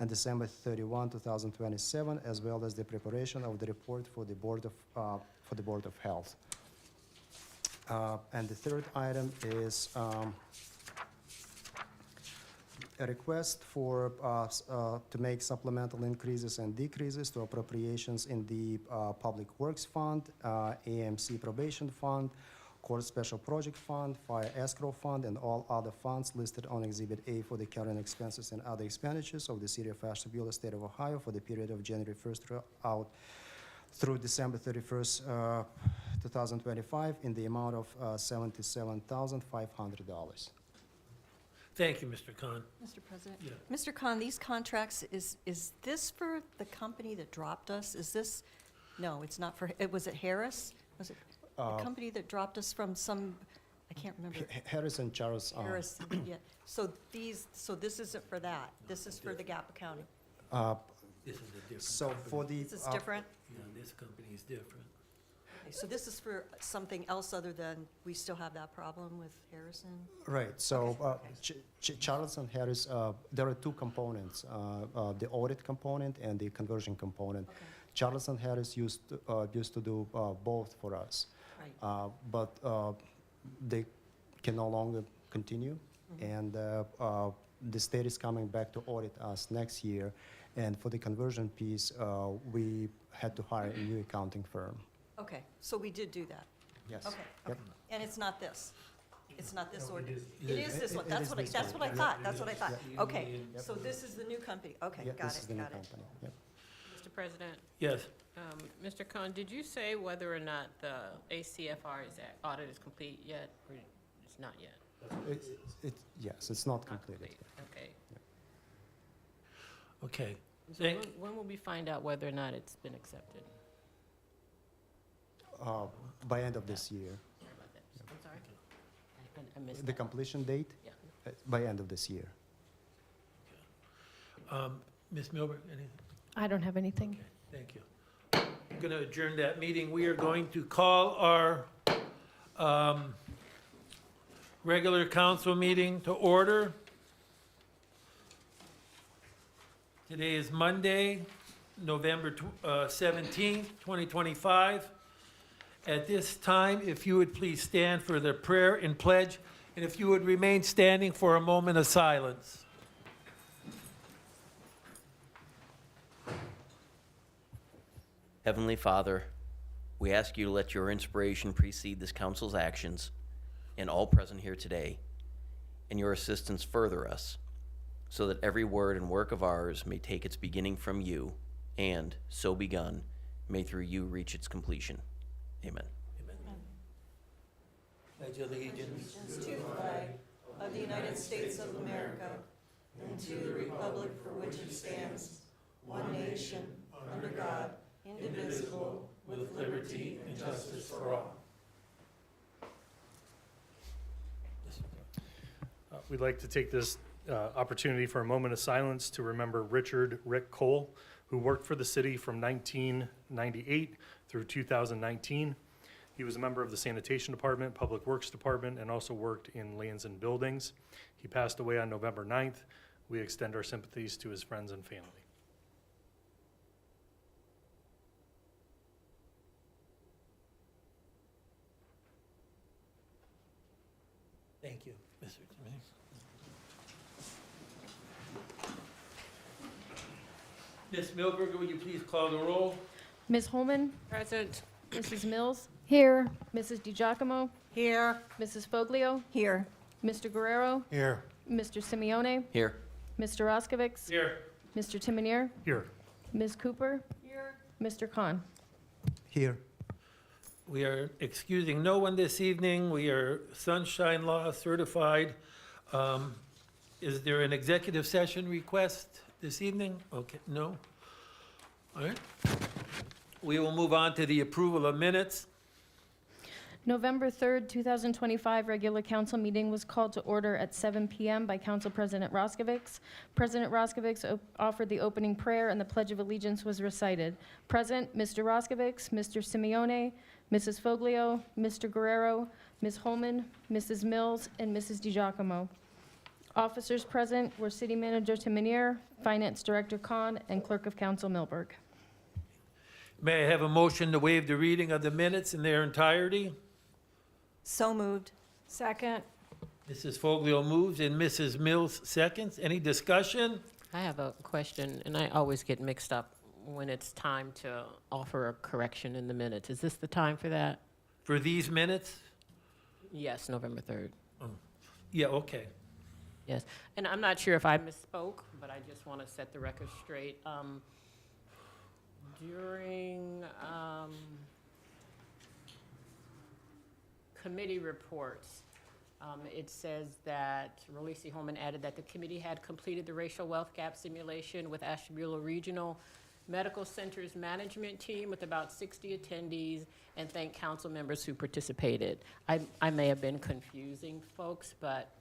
and December 31, 2027, as well as the preparation of the report for the Board of Health. And the third item is a request for to make supplemental increases and decreases to appropriations in the Public Works Fund, AMC Probation Fund, Court Special Project Fund, Fire Escrow Fund, and all other funds listed on Exhibit A for the current expenses and other expenditures of the City of Ashtabula, State of Ohio, for the period of January 1st through December 31st, 2025, in the amount of $77,500. Thank you, Mr. Khan. Mr. President? Yeah. Mr. Khan, these contracts, is this for the company that dropped us? Is this, no, it's not for, was it Harris? Was it the company that dropped us from some, I can't remember. Harris and Charles. Harris, yeah. So this isn't for that. This is for the Gap Accounting. This is a different So for company. the. This is different? Yeah, this company is different. Okay, so this is for something else other than, we still have that problem with Harrison? Right, so Charles and Harris, there are two components, the audit component and the conversion component. Okay, Charles and Harris used to do both for us, right. but they can no longer continue. Mhm. And the state is coming back to audit us next year. And for the conversion piece, we had to hire a new accounting firm. Okay, so we did do that. Yes. Okay, Yep. okay. And it's not this? It's not this No, ordinance? it It is. is this one, It that's is what this that's one. what I Yeah. thought, that's what I thought. Yeah. Okay, Yep. so this is the new company, okay, Yeah, got this is the it, new got it. company. Yep. Mr. President, Yes, Mr. Khan, did you say whether or not the ACFR audit is complete yet, or it's not yet? Yes, it's not Not completed. complete, okay. okay. So Thank- when will we find out whether or not it's been accepted? By end of this year. Sorry about that. I'm sorry? I missed The that. completion date? Yeah. By end of this year. Ms. Milberg, anything? I don't have anything. Okay, thank you. I'm going to adjourn that meeting. We are going to call our regular council meeting to order. Today is Monday, November 17th, 2025. At this time, if you would please stand for the prayer and pledge, and if you would remain standing for a moment of silence. Heavenly Father, we ask you to let your inspiration precede this council's actions and all present here today, and your assistance further us, so that every word and work of ours may take its beginning from you, and, so begun, may through you reach its completion. Amen. Pledge allegiance. To the flag of the United States of America and to the republic for which it stands, one nation, under God, indivisible, With liberty and justice for all. We'd like to take this opportunity for a moment of silence to remember Richard Rick Cole, who worked for the city from 1998 through 2019. He was a member of the Sanitation Department, Public Works Department, and also worked in lands and buildings. He passed away on November 9th. We extend our sympathies to his friends and family. Thank you, Mr. Timmons. Ms. Milberger, will you please call the roll? Ms. Holman, Present. Mrs. Mills. Here. Mrs. DiGiacomo, Here. Mrs. Foglio, Here. Mr. Guerrero, Here. Mr. Simeone, Here. Mr. Roskovich, Here. Mr. Timonier, Here. Ms. Cooper, Here. Mr. Khan. Here. We are excusing no one this evening. We are sunshine law certified. Is there an executive session request this evening? Okay, no? All right. We will move on to the approval of minutes. November 3rd, 2025 regular council meeting was called to order at 7 p.m. by Council President Roskovich. President Roskovich offered the opening prayer and the Pledge of Allegiance was recited. Present, Mr. Roskovich, Mr. Simeone, Mrs. Foglio, Mr. Guerrero, Ms. Holman, Mrs. Mills, and Mrs. DiGiacomo. Officers present were City Manager Timonier, Finance Director Khan, and Clerk of Council Milberg. May I have a motion to waive the reading of the minutes in their entirety? So moved. Second. Mrs. Foglio moves and Mrs. Mills seconds. Any discussion? I have a question, and I always get mixed up when it's time to offer a correction in the minutes. Is this the time for that? For these minutes? Yes, November 3rd. Yeah, okay. Yes, and I'm not sure if I misspoke, but I just want to set the record straight. During committee reports, it says that Releasy Holman added that the committee had completed the racial wealth gap simulation with Ashtabula Regional Medical Center's management team with about 60 attendees, and thanked council members who participated. I may have been confusing folks, but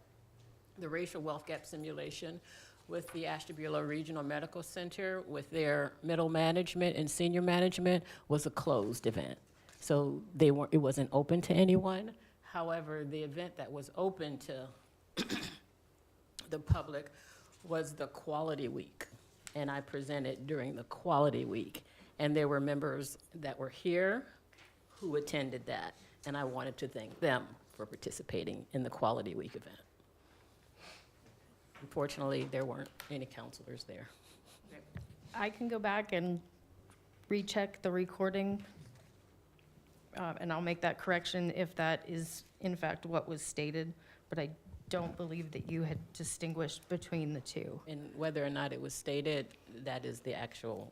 the racial wealth gap simulation with the Ashtabula Regional Medical Center with their middle management and senior management was a closed event. So it wasn't open to anyone. However, the event that was open to the public was the Quality Week. And I presented during the Quality Week. And there were members that were here who attended that. And I wanted to thank them for participating in the Quality Week event. Unfortunately, there weren't any counselors there. I can go back and recheck the recording, and I'll make that correction if that is in fact what was stated, but I don't believe that you had distinguished between the two. And whether or not it was stated, that is the actual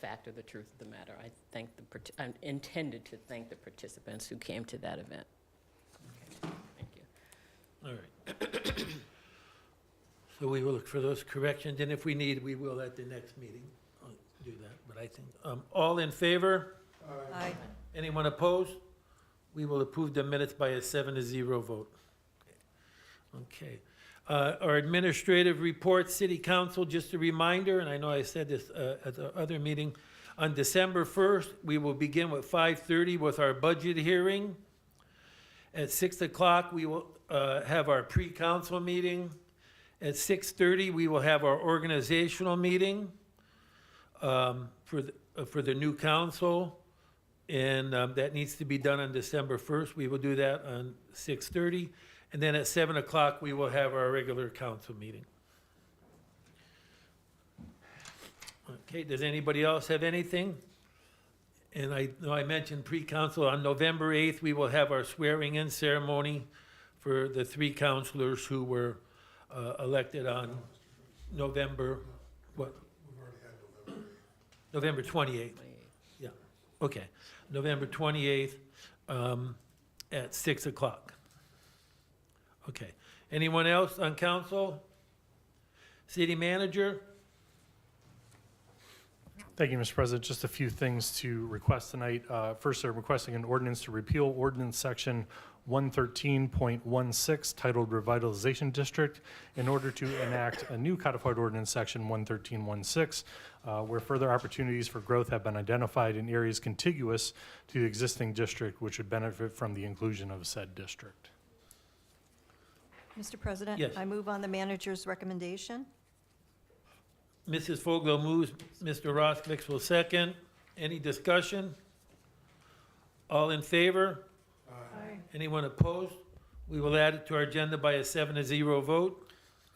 fact or the truth of the matter. I intended to thank the participants who came to that event. Okay, thank you. All right. So we will look for those corrections, and if we need, we will at the next meeting do that. But I think, all in favor? Aye. Anyone opposed? We will approve the minutes by a 7-0 vote. Okay. Our administrative report, City Council, just a reminder, and I know I said this at the other meeting, on December 1st, we will begin with 5:30 with our budget hearing. At 6 o'clock, we will have our pre-council meeting. At 6:30, we will have our organizational meeting for the new council, and that needs to be done on December 1st. We will do that on 6:30, and then at 7 o'clock, we will have our regular council meeting. Okay, does anybody else have anything? And I know I mentioned pre-council, on November 8th, we will have our swearing-in ceremony for the 3 councilors who were elected on November, what? November 28th. Yeah, okay. November 28th at 6 o'clock. Okay. Anyone else on council? City manager? Thank you, Mr. President. Just a few things to request tonight. First, I'm requesting an ordinance to repeal ordinance section 113.16 titled Revitalization District in order to enact a new codified ordinance section 113.16 where further opportunities for growth have been identified in areas contiguous to the existing district which would benefit from the inclusion of said district. Mr. President? Yes. I move on the manager's recommendation. Mrs. Fogel moves, Mr. Roskvich will second. Any discussion? All in favor? Aye. Anyone opposed? We will add it to our agenda by a 7-0 vote.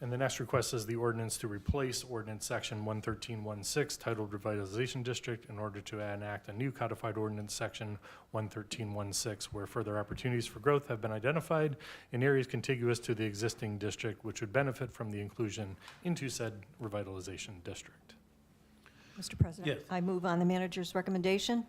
And the next request is the ordinance to replace ordinance section 113.16 titled Revitalization District in order to enact a new codified ordinance section 113.16 where further opportunities for growth have been identified in areas contiguous to the existing district which would benefit from the inclusion into said revitalization district. Mr. President? Yes. I move on the manager's recommendation.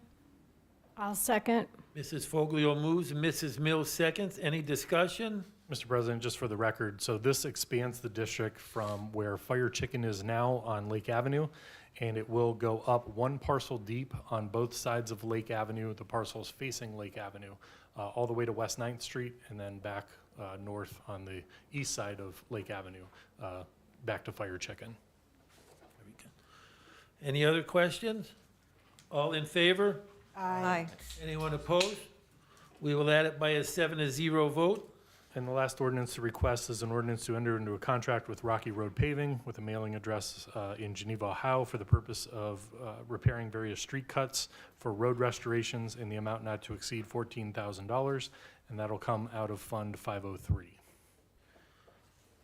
I'll second. Mrs. Foglio moves, Mrs. Mills seconds. Any discussion? Mr. President, just for the record, so this expands the district from where Fire Chicken is now on Lake Avenue, and it will go up one parcel deep on both sides of Lake Avenue, the parcels facing Lake Avenue, all the way to West 9th Street, and then back north on the east side of Lake Avenue, back to Fire Chicken. Very good. Any other questions? All in favor? Aye. Anyone opposed? We will add it by a 7-0 vote. And the last ordinance to request is an ordinance to enter into a contract with Rocky Road Paving with a mailing address in Geneva, Ohio, for the purpose of repairing various street cuts for road restorations in the amount not to exceed $14,000, and that'll come out of Fund 503.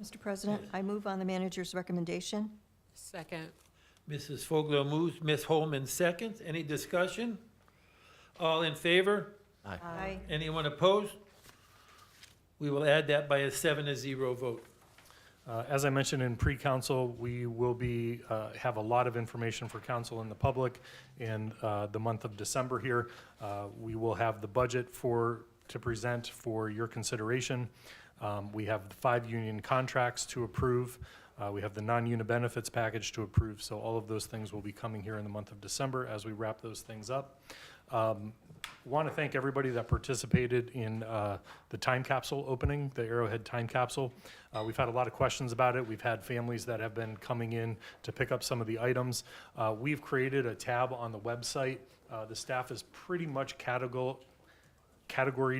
Mr. President, I move on the manager's recommendation. Second. Mrs. Fogler moves, Ms. Holman seconds. Any discussion? All in favor? Aye. Anyone opposed? We will add that by a 7-0 vote. As I mentioned in pre-council, we will have a lot of information for council and the public in the month of December here. We will have the budget to present for your consideration. We have the 5 union contracts to approve. We have the non-unit benefits package to approve. So all of those things will be coming here in the month of December as we wrap those things up. Want to thank everybody that participated in the time capsule opening, the Arrowhead time capsule. We've had a lot of questions about it. We've had families that have been coming in to pick up some of the items. We've created a tab on the website. The staff has pretty much categoried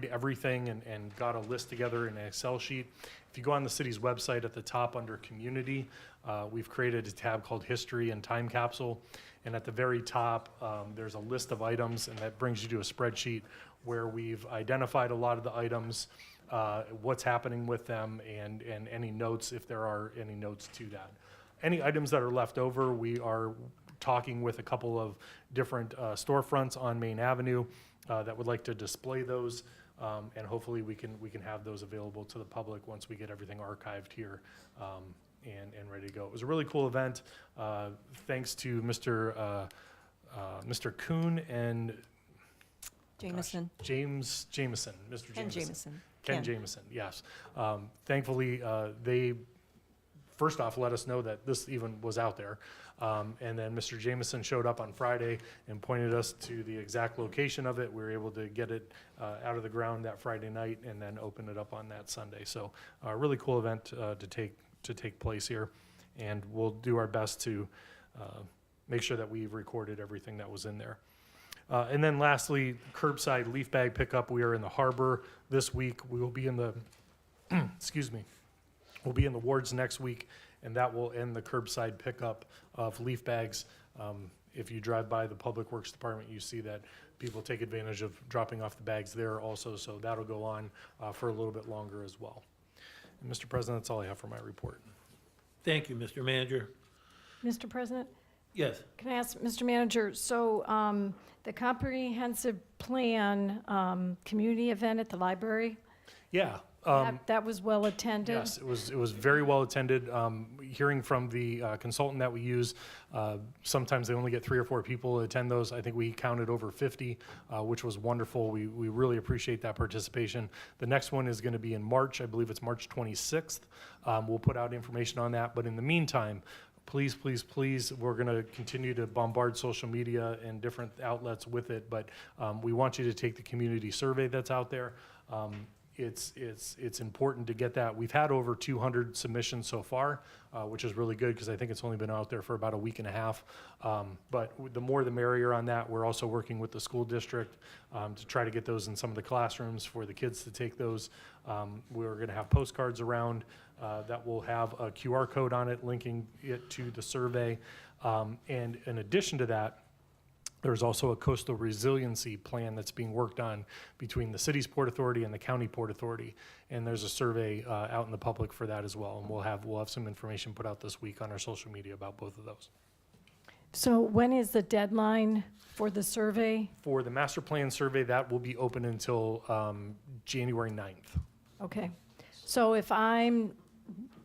everything and got a list together in an Excel sheet. If you go on the city's website at the top under Community, we've created a tab called History and Time Capsule. And at the very top, there's a list of items, and that brings you to a spreadsheet where we've identified a lot of the items, what's happening with them, and any notes, if there are any notes to that. Any items that are left over, we are talking with a couple of different storefronts on Main Avenue that would like to display those, and hopefully we can have those available to the public once we get everything archived here and ready to go. It was a really cool event. Thanks to Mr. Kuhn and Jameson. James Jameson, Mr. Ken Jameson. Jameson. Ken Jameson, yes. Thankfully, they first off let us know that this even was out there. And then Mr. Jameson showed up on Friday and pointed us to the exact location of it. We were able to get it out of the ground that Friday night and then open it up on that Sunday. So a really cool event to take place here. And we'll do our best to make sure that we've recorded everything that was in there. And then lastly, curbside leaf bag pickup. We are in the harbor this week. We will be in the, excuse me, we'll be in the wards next week, and that will end the curbside pickup of leaf bags. If you drive by the Public Works Department, you see that people take advantage of dropping off the bags there also, so that'll go on for a little bit longer as well. And Mr. President, that's all I have for my report. Thank you, Mr. Manager. Mr. President, Yes. can I ask, Mr. Manager, so the comprehensive plan community event at the library, Yeah. that was well attended? Yes, it was very well attended. Hearing from the consultant that we use, sometimes they only get 3 or 4 people to attend those. I think we counted over 50, which was wonderful. We really appreciate that participation. The next one is going to be in March. I believe it's March 26th. We'll put out information on that. But in the meantime, please, please, please, we're going to continue to bombard social media and different outlets with it. But we want you to take the community survey that's out there. It's important to get that. We've had over 200 submissions so far, which is really good because I think it's only been out there for about a week and a half. But the more the merrier on that. We're also working with the school district to try to get those in some of the classrooms for the kids to take those. We're going to have postcards around that will have a QR code on it linking it to the survey. And in addition to that, there's also a coastal resiliency plan that's being worked on between the city's Port Authority and the county Port Authority. And there's a survey out in the public for that as well. And we'll have some information put out this week on our social media about both of those. So when is the deadline for the survey? For the master plan survey, that will be open until January 9th. Okay. So if I'm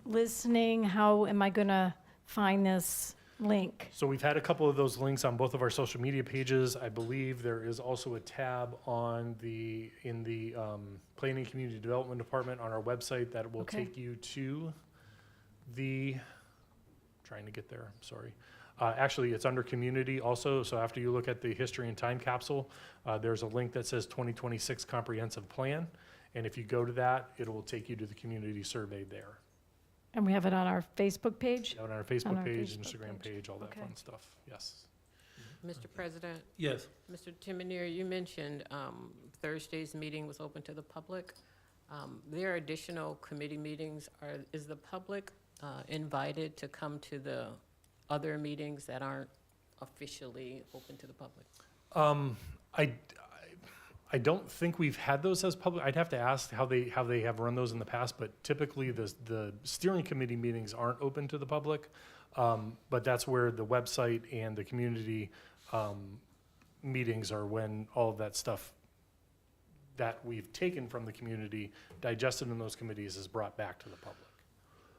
listening, how am I going to find this link? So we've had a couple of those links on both of our social media pages. I believe there is also a tab in the Planning and Community Development Department on our website that will Okay. take you to trying to get there, sorry. Actually, it's under Community also, so after you look at the history and time capsule, there's a link that says 2026 Comprehensive Plan, and if you go to that, it will take you to the community survey there. And we have it on our Facebook page? Out on our Facebook our page, Facebook Instagram page. page, all that Okay. fun stuff, yes. Mr. President, Yes. Mr. Timonier, you mentioned Thursday's meeting was open to the public. There are additional committee meetings. Is the public invited to come to the other meetings that aren't officially open to the public? I don't think we've had those as public. I'd have to ask how they have run those in the past, but typically the steering committee meetings aren't open to the public. But that's where the website and the community meetings are, when all of that stuff that we've taken from the community, digested in those committees, is brought back to the public.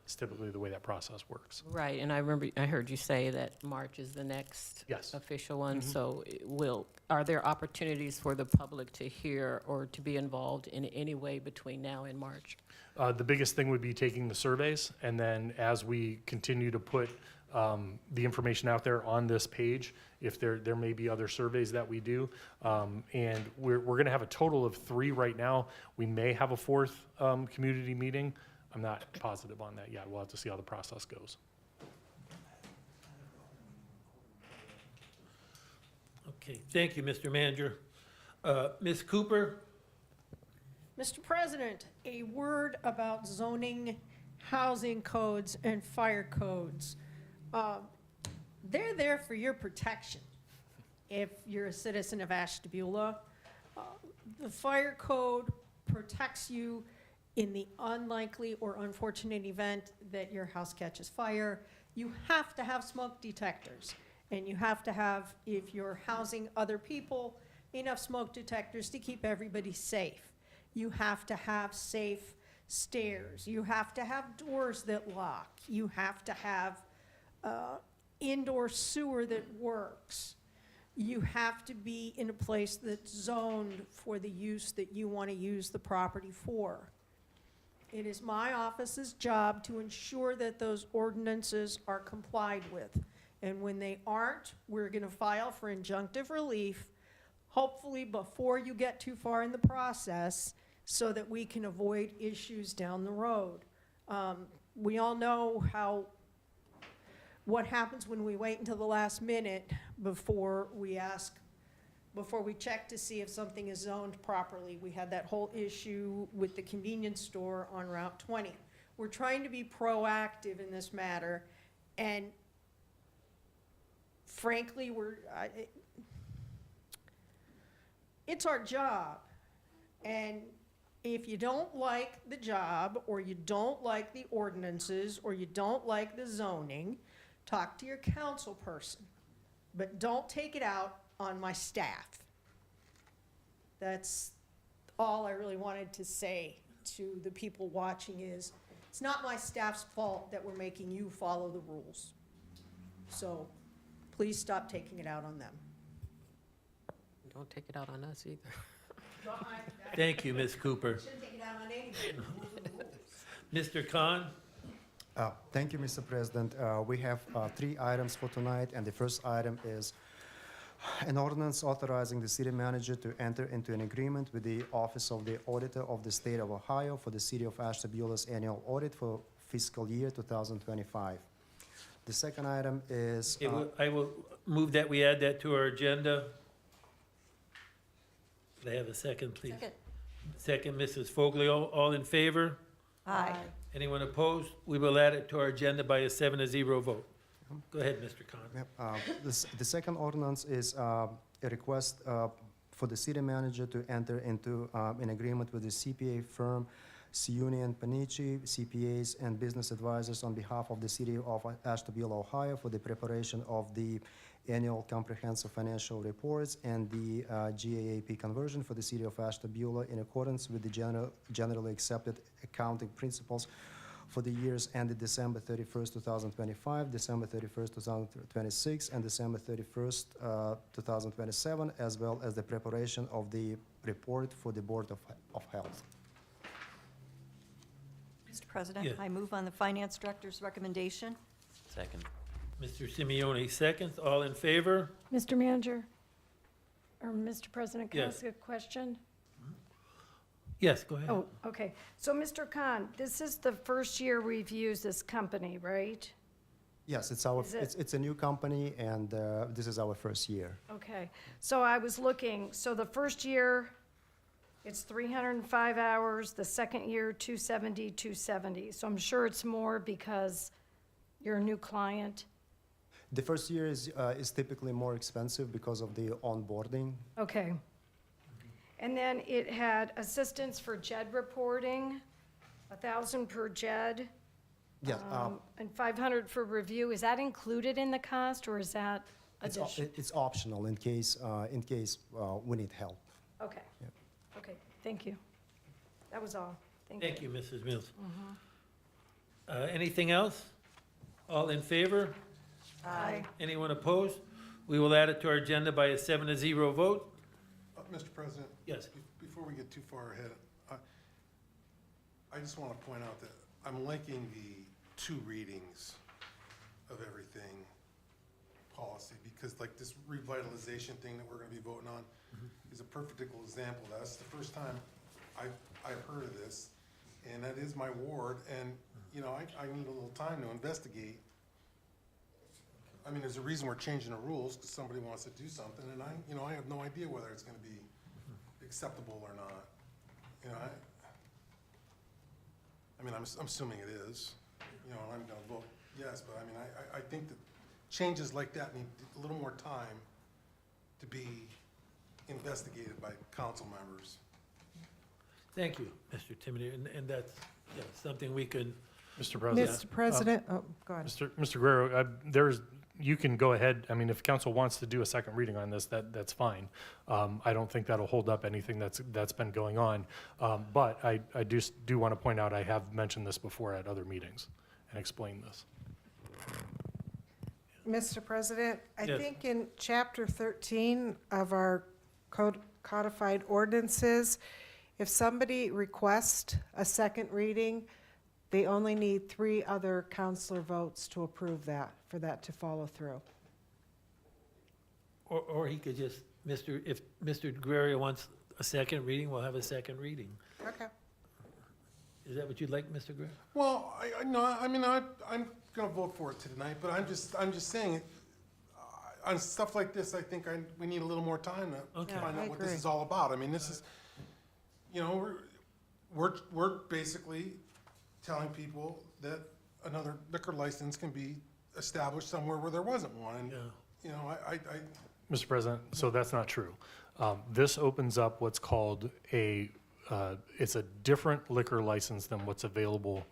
It's typically the way that process works. Right, and I heard you say that March is the next Yes. official one, so are there opportunities for the public to hear or to be involved in any way between now and March? The biggest thing would be taking the surveys, and then as we continue to put the information out there on this page, if there may be other surveys that we do. And we're going to have a total of 3 right now. We may have a 4th community meeting. I'm not positive on that yet. We'll have to see how the process goes. Okay, thank you, Mr. Manager. Ms. Cooper? Mr. President, a word about zoning, housing codes, and fire codes. They're there for your protection if you're a citizen of Ashtabula. The fire code protects you in the unlikely or unfortunate event that your house catches fire. You have to have smoke detectors, and you have to have, if you're housing other people, enough smoke detectors to keep everybody safe. You have to have safe stairs. You have to have doors that lock. You have to have indoor sewer that works. You have to be in a place that's zoned for the use that you want to use the property for. It is my office's job to ensure that those ordinances are complied with. And when they aren't, we're going to file for injunctive relief, hopefully before you get too far in the process, so that we can avoid issues down the road. We all know what happens when we wait until the last minute before we check to see if something is zoned properly. We had that whole issue with the convenience store on Route 20. We're trying to be proactive in this matter, and frankly, it's our job. And if you don't like the job, or you don't like the ordinances, or you don't like the zoning, talk to your council person, but don't take it out on my staff. That's all I really wanted to say to the people watching is, it's not my staff's fault that we're making you follow the rules. So please stop taking it out on them. Don't take it out on us either. Thank you, Ms. Cooper. Shouldn't take it out on anybody. Mr. Khan? Thank you, Mr. President. We have 3 items for tonight, and the first item is an ordinance authorizing the city manager to enter into an agreement with the Office of the Auditor of the State of Ohio for the City of Ashtabula's annual audit for fiscal year 2025. The second item is... I will move that we add that to our agenda. Could I have a second, please? Second. Second, Mrs. Foglio. All in favor? Aye. Anyone opposed? We will add it to our agenda by a 7-0 vote. Go ahead, Mr. Khan. Yep, the second ordinance is a request for the city manager to enter into an agreement with the CPA firm Siuni and Panici, CPAs and business advisors on behalf of the city of Ashtabula, Ohio, for the preparation of the annual comprehensive financial reports and the GAAP conversion for the city of Ashtabula in accordance with the generally accepted accounting principles for the years ended December 31st, 2025, December 31st, 2026, and December 31st, 2027, as well as the preparation of the report for the Board of Health. Mr. President, Yeah. I move on the finance director's recommendation. Second. Mr. Simeone, seconds. All in favor? Mr. Manager, or Mr. President, can I Yes. ask a question? Yes, go ahead. Oh, okay. So, Mr. Khan, this is the first year we've used this company, right? Yes, it's Is a new company, and this is our first year. Okay. So I was looking, so the first year, It's 305 hours, the second year, 270, 270. So I'm sure it's more because you're a new client. The first year is typically more expensive because of the onboarding. Okay. And then it had assistance for JED reporting, 1,000 per JED, Yes, and 500 for review. Is that included in the cost, or is that additional? it's optional in case we need help. Okay. Yep. Okay, thank you. That was all. Thank you, Mrs. Mills. Anything else? All in favor? Aye. Anyone opposed? We will add it to our agenda by a 7-0 vote. Mr. President? Yes. Before we get too far ahead, I just want to point out that I'm liking the 2 readings of everything policy, because like this revitalization thing that we're going to be voting on is a perfect example of that. That's the first time I've heard of this, and that is my ward, and, you know, I need a little time to investigate. I mean, there's a reason we're changing the rules, because somebody wants to do something, and I have no idea whether it's gonna be acceptable or not. You know, I mean, I'm assuming it is, you know, and I'm gonna vote yes, but I mean, I think that changes like that need a little more time to be investigated by council members. Thank you, Mr. Timony, and that's, yeah, something we can, Mr. President. Mr. President, oh, go ahead. Mr. Guerrero, you can go ahead, I mean, if council wants to do a second reading on this, that's fine. I don't think that'll hold up anything that's been going on. But I do want to point out, I have mentioned this before at other meetings and explained this. Mr. President, I Yes. think in chapter 13 of our codified ordinances, if somebody requests a second reading, they only need 3 other counselor votes to approve that, for that to follow through. or he could just, if Mr. Guerrero wants a second reading, we'll have a second reading. Okay. Is that what you'd like, Mr. Guerrero? Well, I'm gonna vote for it tonight, but I'm just saying, on stuff like this, I think we need a little more time to Okay. find Yeah, I out what this agree. is all about. I mean, this is, you know, we're basically telling people that another liquor license can be established somewhere where there wasn't one, and, Yeah. you know, I Mr. President, so that's not true. This opens up what's called it's a different liquor license than what's available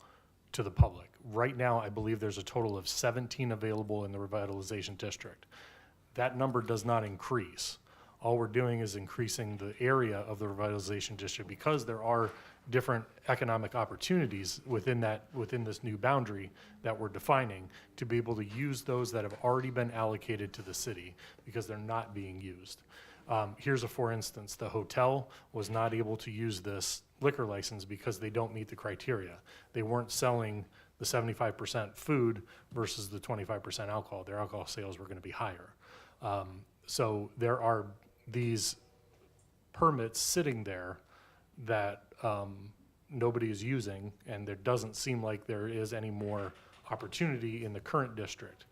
to the public. Right now, I believe there's a total of 17 available in the revitalization district. That number does not increase. All we're doing is increasing the area of the revitalization district because there are different economic opportunities within this new boundary that we're defining to be able to use those that have already been allocated to the city because they're not being used. Here's a for instance, the hotel was not able to use this liquor license because they don't meet the criteria. They weren't selling the 75% food versus the 25% alcohol. Their alcohol sales were going to be higher. So there are these permits sitting there that nobody is using, and there doesn't seem like there is any more opportunity in the current district,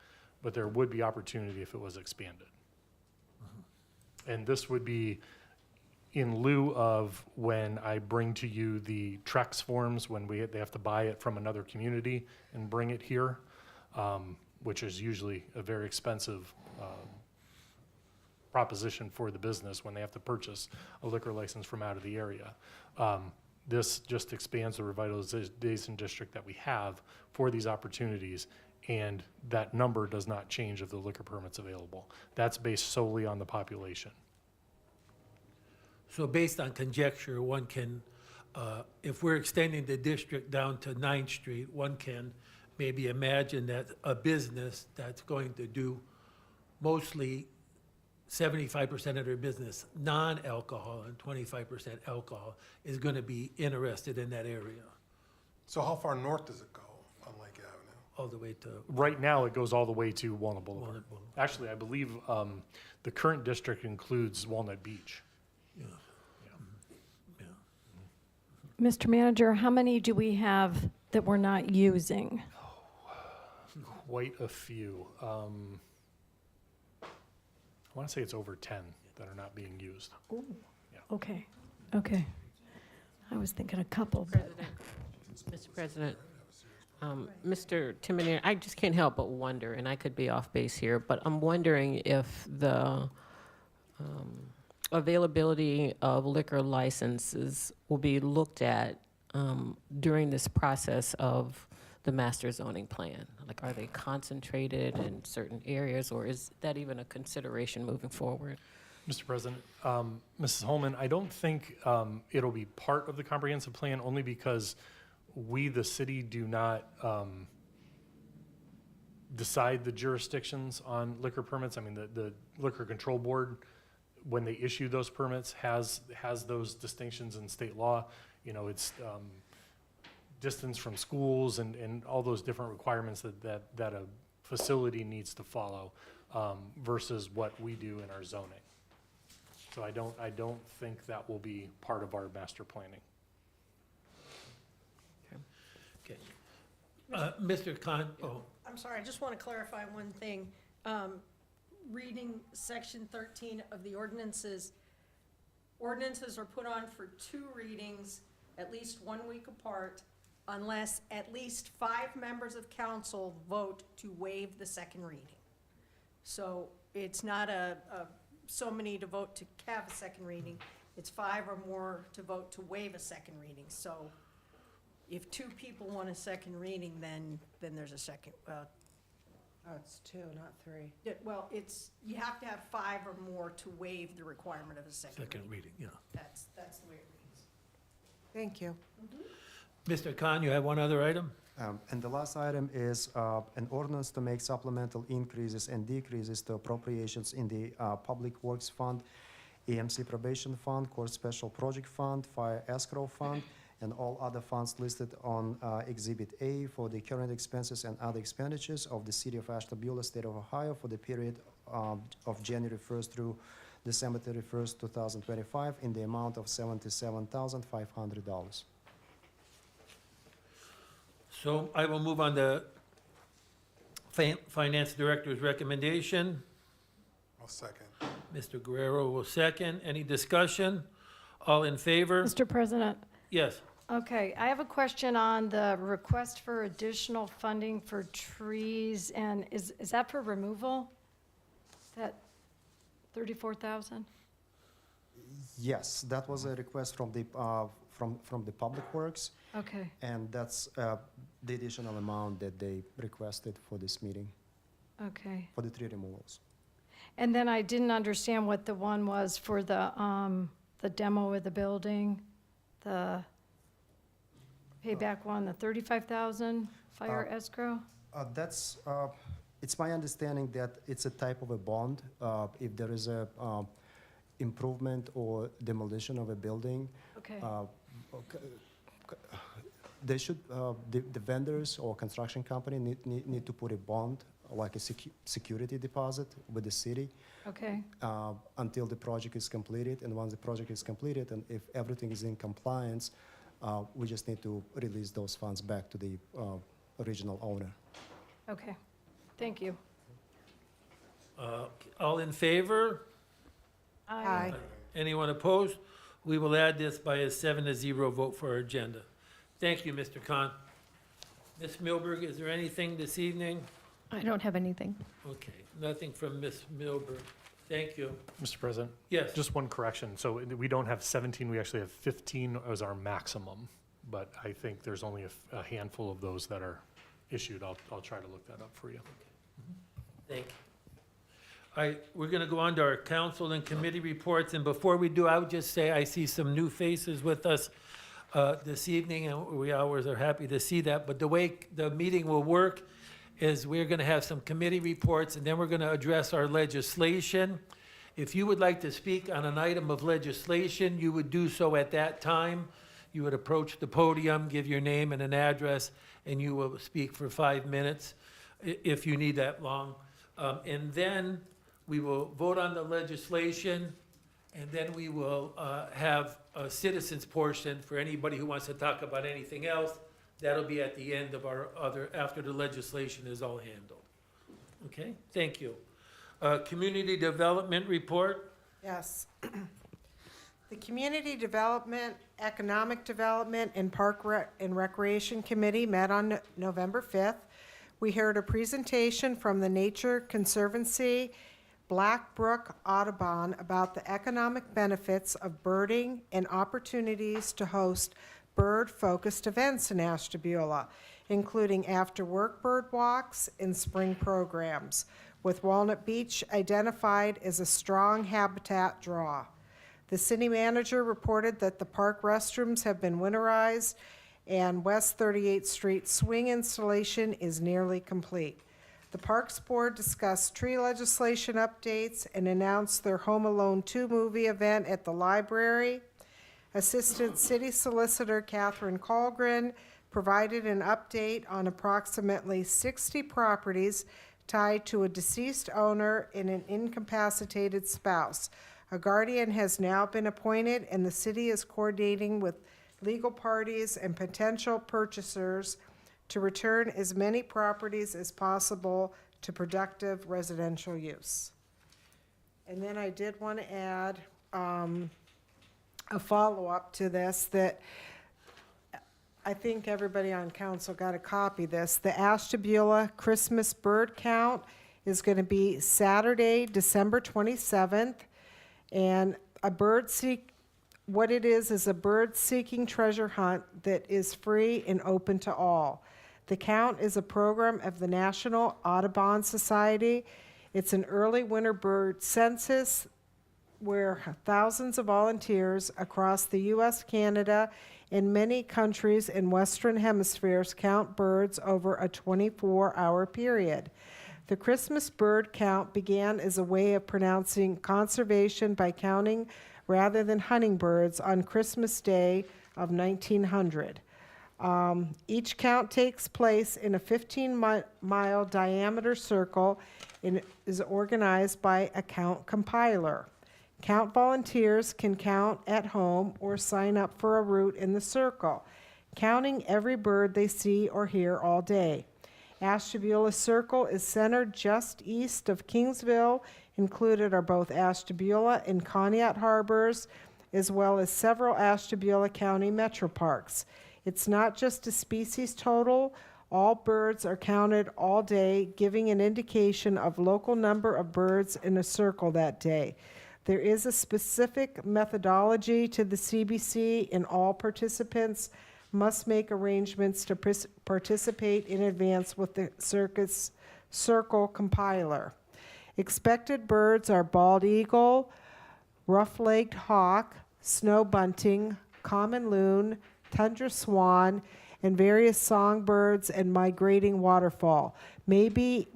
but there would be opportunity if it was expanded. And this would be in lieu of when I bring to you the Trex forms, when they have to buy it from another community and bring it here, which is usually a very expensive proposition for the business when they have to purchase a liquor license from out of the area. This just expands the revitalization district that we have for these opportunities, and that number does not change of the liquor permits available. That's based solely on the population. So based on conjecture, one can, if we're extending the district down to 9th Street, one can maybe imagine that a business that's going to do mostly 75% of their business non-alcohol and 25% alcohol is going to be interested in that area, so how far north does it go on Lake Avenue? all the way to Right now, it goes all the way to Walnut Boulevard. Walnut Boulevard. Actually, I believe the current district includes Walnut Beach. Yeah. Yeah. Mr. Manager, how many do we have that we're not using? Quite a few. I want to say it's over 10 that are not being used. Okay, okay. I was thinking a couple, but Mr. President, Mr. Timonier, I just can't help but wonder, and I could be off base here, but I'm wondering if the availability of liquor licenses will be looked at during this process of the master zoning plan. Like, are they concentrated in certain areas, or is that even a consideration moving forward? Mr. President, Mrs. Holman, I don't think it'll be part of the comprehensive plan, only because we, the city, do not decide the jurisdictions on liquor permits. I mean, the Liquor Control Board, when they issue those permits, has those distinctions in state law. You know, it's distance from schools and all those different requirements that a facility needs to follow versus what we do in our zoning. So I don't think that will be part of our master planning. Okay. Mr. Khan, oh, I'm sorry, I just want to clarify one thing. Reading section 13 of the ordinances, ordinances are put on for 2 readings, at least 1 week apart, unless at least 5 members of council vote to waive the second reading. So it's not so many to vote to have a second reading. It's 5 or more to vote to waive a second reading. So if 2 people want a second reading, then there's a second. Oh, it's 2, not 3. Well, you have to have 5 or more to waive the requirement of a second second reading. reading, yeah. That's the way it reads. Thank you. Mr. Khan, you have one other item? And the last item is an ordinance to make supplemental increases and decreases to appropriations in the Public Works Fund, EMC Probation Fund, Court Special Project Fund, Fire Escrow Fund, and all other funds listed on Exhibit A for the current expenses and other expenditures of the City of Ashtabula, State of Ohio, for the period of January 1st through December 31st, 2025, in the amount of $77,500. So I will move on the Finance Director's recommendation. I'll second. Mr. Guerrero will second. Any discussion? All in favor? Mr. President, Yes. okay, I have a question on the request for additional funding for trees, and is that for removal? That 34,000? Yes, that was a request from the Public Works, Okay, and that's the additional amount that they requested for this meeting, okay. for the tree removals. And then I didn't understand what the one was for the demo of the building, the payback one, the 35,000 fire escrow? That's, it's my understanding that it's a type of a bond. If there is a improvement or demolition of a building, Okay, they should, the vendors or construction company need to put a bond, like a security deposit with the city, okay, until the project is completed. And once the project is completed, and if everything is in compliance, we just need to release those funds back to the original owner. okay. Thank you. All in favor? Aye. Anyone opposed? We will add this by a 7-0 vote for our agenda. Thank you, Mr. Khan. Ms. Milberg, is there anything this evening? I don't have anything. Okay, nothing from Ms. Milberg. Thank you. Mr. President, Yes. just one correction. So we don't have 17, we actually have 15 as our maximum. But I think there's only a handful of those that are issued. I'll try to look that up for you. Thank you. All right, we're going to go on to our council and committee reports, and before we do, I would just say I see some new faces with us this evening, and we always are happy to see that. But the way the meeting will work is we're going to have some committee reports, and then we're going to address our legislation. If you would like to speak on an item of legislation, you would do so at that time. You would approach the podium, give your name and an address, and you will speak for 5 minutes if you need that long. And then we will vote on the legislation, and then we will have a citizens portion for anybody who wants to talk about anything else. That'll be at the end of our after the legislation is all handled. Okay, thank you. Community development report. Yes. The Community Development, Economic Development, and and Recreation Committee met on November 5th. We heard a presentation from the Nature Conservancy Black Brook Audubon about the economic benefits of birding and opportunities to host bird-focused events in Ashtabula, including after-work bird walks and spring programs, with Walnut Beach identified as a strong habitat draw. The city manager reported that the park restrooms have been winterized and West 38th Street swing installation is nearly complete. The Parks Board discussed tree legislation updates and announced their Home Alone 2 movie event at the library. Assistant City Solicitor Catherine Colgren provided an update on approximately 60 properties tied to a deceased owner and an incapacitated spouse. A guardian has now been appointed, and the city is coordinating with legal parties and potential purchasers to return as many properties as possible to productive residential use. And then I did want to add a follow-up to this, that I think everybody on council got a copy of this. The Ashtabula Christmas bird count is going to be Saturday, December 27th. And what it is a bird-seeking treasure hunt that is free and open to all. The count is a program of the National Audubon Society. It's an early winter bird census where thousands of volunteers across the U.S., Canada, and many countries in Western hemispheres count birds over a 24-hour period. The Christmas bird count began as a way of pronouncing conservation by counting rather than hunting birds on Christmas Day of 1900. Each count takes place in a 15-mile diameter circle and is organized by a count compiler. Count volunteers can count at home or sign up for a route in the circle, counting every bird they see or hear all day. Ashtabula Circle is centered just east of Kingsville. Included are both Ashtabula and Conneaut harbors, as well as several Ashtabula County metro parks. It's not just a species total. All birds are counted all day, giving an indication of local number of birds in a circle that day. There is a specific methodology to the CBC, and all participants must make arrangements to participate in advance with the circle compiler. Expected birds are bald eagle, rough-legged hawk, snow bunting, common loon, tundra swan, and various songbirds and migrating waterfowl, maybe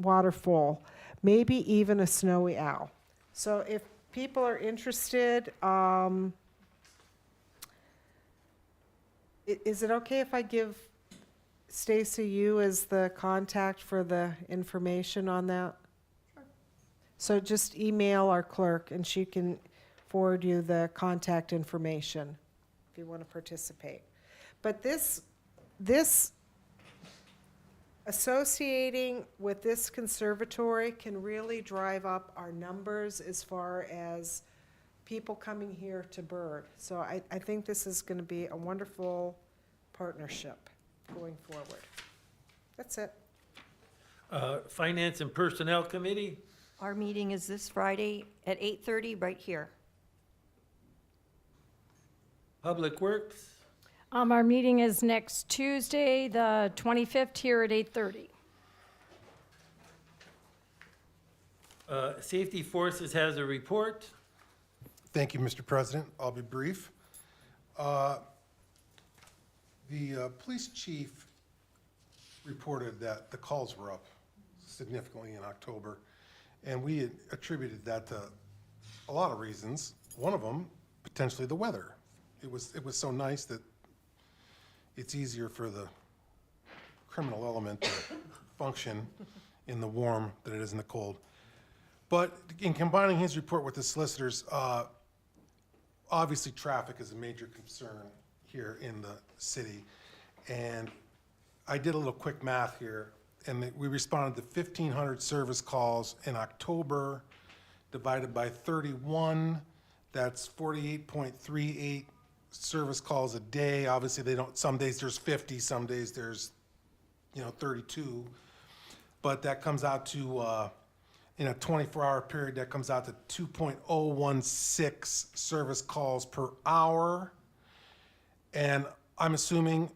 even a snowy owl. So if people are interested, is it okay if I give Stacy you as the contact for the information on that? Sure. So just email our clerk and she can forward you the contact information if you want to participate. But this associating with this conservatory can really drive up our numbers as far as people coming here to bird. So I think this is going to be a wonderful partnership going forward. That's it. Finance and Personnel Committee, Our meeting is this Friday at 8:30 right here. Public Works, Our meeting is next Tuesday, the 25th, here at 8:30. Safety Forces has a report. Thank you, Mr. President. I'll be brief. The police chief reported that the calls were up significantly in October, and we had attributed that to a lot of reasons. One of them, potentially the weather. It was so nice that it's easier for the criminal element to function in the warm than it is in the cold. But in combining his report with the solicitors, obviously traffic is a major concern here in the city. And I did a little quick math here, and we responded to 1,500 service calls in October, divided by 31, That's 48.38 service calls a day. Obviously, they don't, some days there's 50, some days there's, 32. But that comes out to, in a 24-hour period, that comes out to 2.016 service calls per hour. And I'm assuming,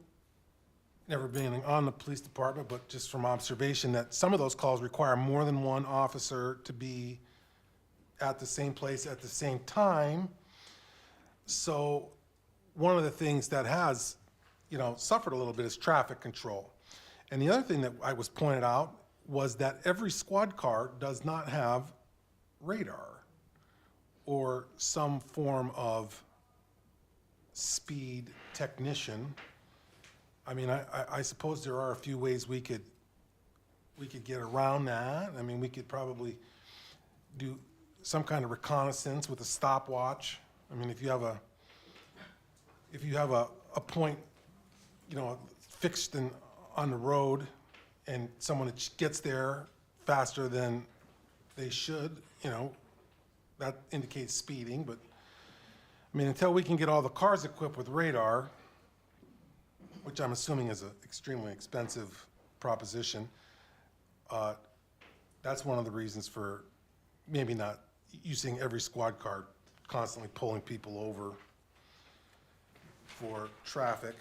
never being on the police department, but just from observation, that some of those calls require more than one officer to be at the same place at the same time. So one of the things that has, suffered a little bit is traffic control. And the other thing that I was pointed out was that every squad car does not have radar or some form of speed technician. I mean, I suppose there are a few ways we could get around that. I mean, we could probably do some kind of reconnaissance with a stopwatch. I mean, if you have a point, fixed on the road, and someone that gets there faster than they should, that indicates speeding. But I mean, until we can get all the cars equipped with radar, which I'm assuming is an extremely expensive proposition, that's one of the reasons for maybe not using every squad car constantly pulling people over for traffic.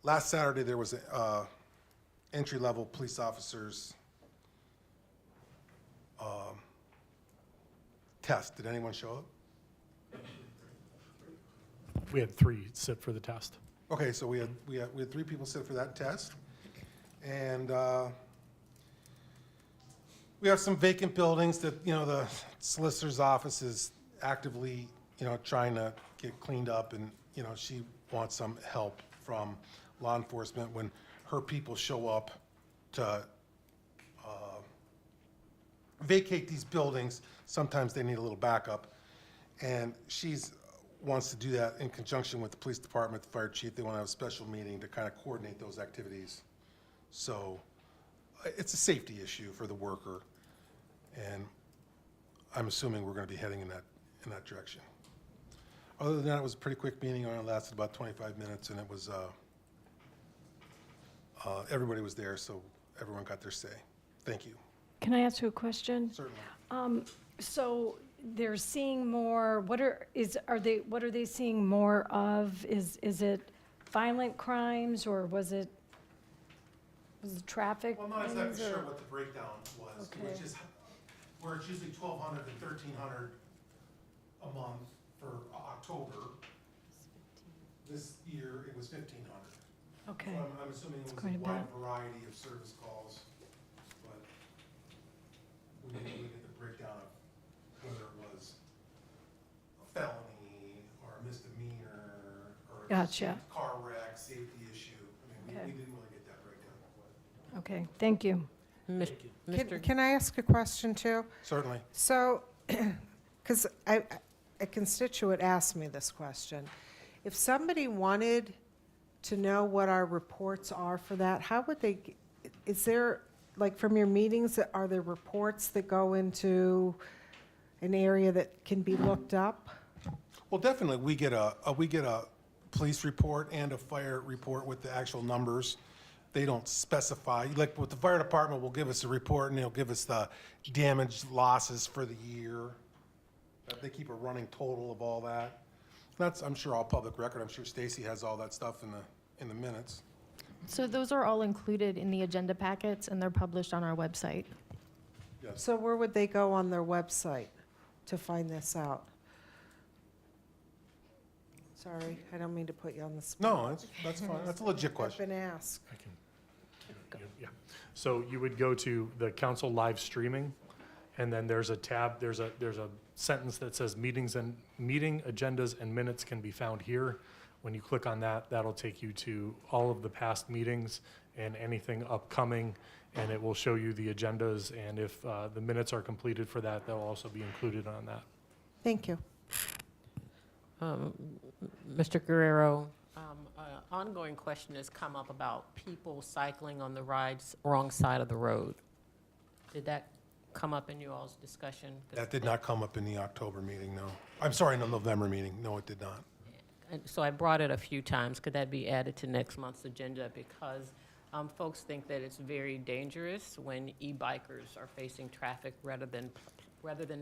Last Saturday, there was a entry-level police officers test. Did anyone show up? We had 3 sit for the test. Okay, so we had 3 people sit for that test, and we have some vacant buildings that the solicitor's office is actively trying to get cleaned up, and she wants some help from law enforcement when her people show up to vacate these buildings. Sometimes they need a little backup, and she's wants to do that in conjunction with the police department, the fire chief. They want to have a special meeting to kind of coordinate those activities. So it's a safety issue for the worker, and I'm assuming we're going to be heading in that direction. Other than that, it was a pretty quick meeting. It only lasted about 25 minutes, and it was everybody was there, so everyone got their say. Thank you. Can I ask you a question? Certainly. So they're seeing more, what are they seeing more of? Is it violent crimes, or was it traffic? Well, I'm not exactly things, or- sure what the breakdown was. It was Okay. just where it's usually 1,200 to 1,300 a month for October. This year, it was 1,500. Okay, So I'm assuming it was quite a a wide bit. variety of service calls, but we didn't really get the breakdown of whether it was a felony or a misdemeanor or a Gotcha. car wreck, safety issue. I mean, Okay. we didn't really get that breakdown. okay, thank you. Can I ask a question too? Certainly. So, because a constituent asked me this question. If somebody wanted to know what our reports are for that, how would they, is there, like from your meetings, are there reports that go into an area that can be looked up? Well, definitely, we get a police report and a fire report with the actual numbers. They don't specify, like with the fire department will give us a report and they'll give us the damage losses for the year. They keep a running total of all that. That's, I'm sure, all public record. I'm sure Stacy has all that stuff in the minutes. So those are all included in the agenda packets, and they're published on our website. Yes. So where would they go on their website to find this out? Sorry, I don't mean to put you on the spot. No, that's fine. That's a legit I've question. been asked. I can, yeah. So you would go to the council live streaming, and then there's a tab, there's a sentence that says meeting agendas and minutes can be found here. When you click on that, that'll take you to all of the past meetings and anything upcoming, and it will show you the agendas, and if the minutes are completed for that, they'll also be included on that. Thank you. Mr. Guerrero, an ongoing question has come up about people cycling on the wrong side of the road. Did that come up in you all's discussion? 'Cause That did not come up in the October meeting, no. I'm sorry, in the November meeting. No, it did not. And so I brought it a few times. Could that be added to next month's agenda? Because folks think that it's very dangerous when e-bikers are facing traffic rather than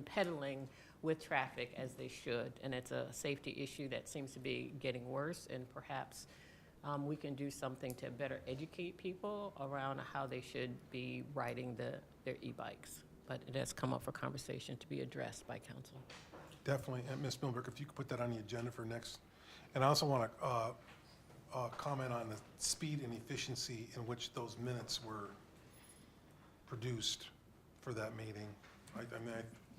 pedaling with traffic as they should. And it's a safety issue that seems to be getting worse, and perhaps we can do something to better educate people around how they should be riding their e-bikes. But it has come up for conversation to be addressed by council. Definitely. And Ms. Milberg, if you could put that on the agenda for next. And I also want to comment on the speed and efficiency in which those minutes were produced for that meeting.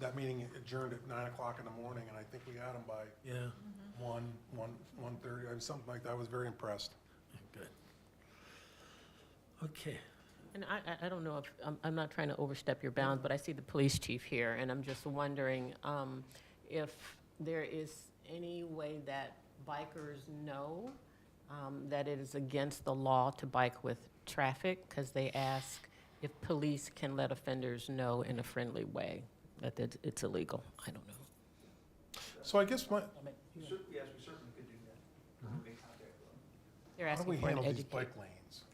That meeting adjourned at 9 o'clock in the morning, and I think we had them by Yeah, 1:30, something like that. I was very impressed. good. Okay. And I don't know if, I'm not trying to overstep your bounds, but I see the police chief here, and I'm just wondering if there is any way that bikers know that it is against the law to bike with traffic, because they ask if police can let offenders know in a friendly way that it's illegal. I don't know. So I guess They're how do we asking for an handle these educate. bike lanes?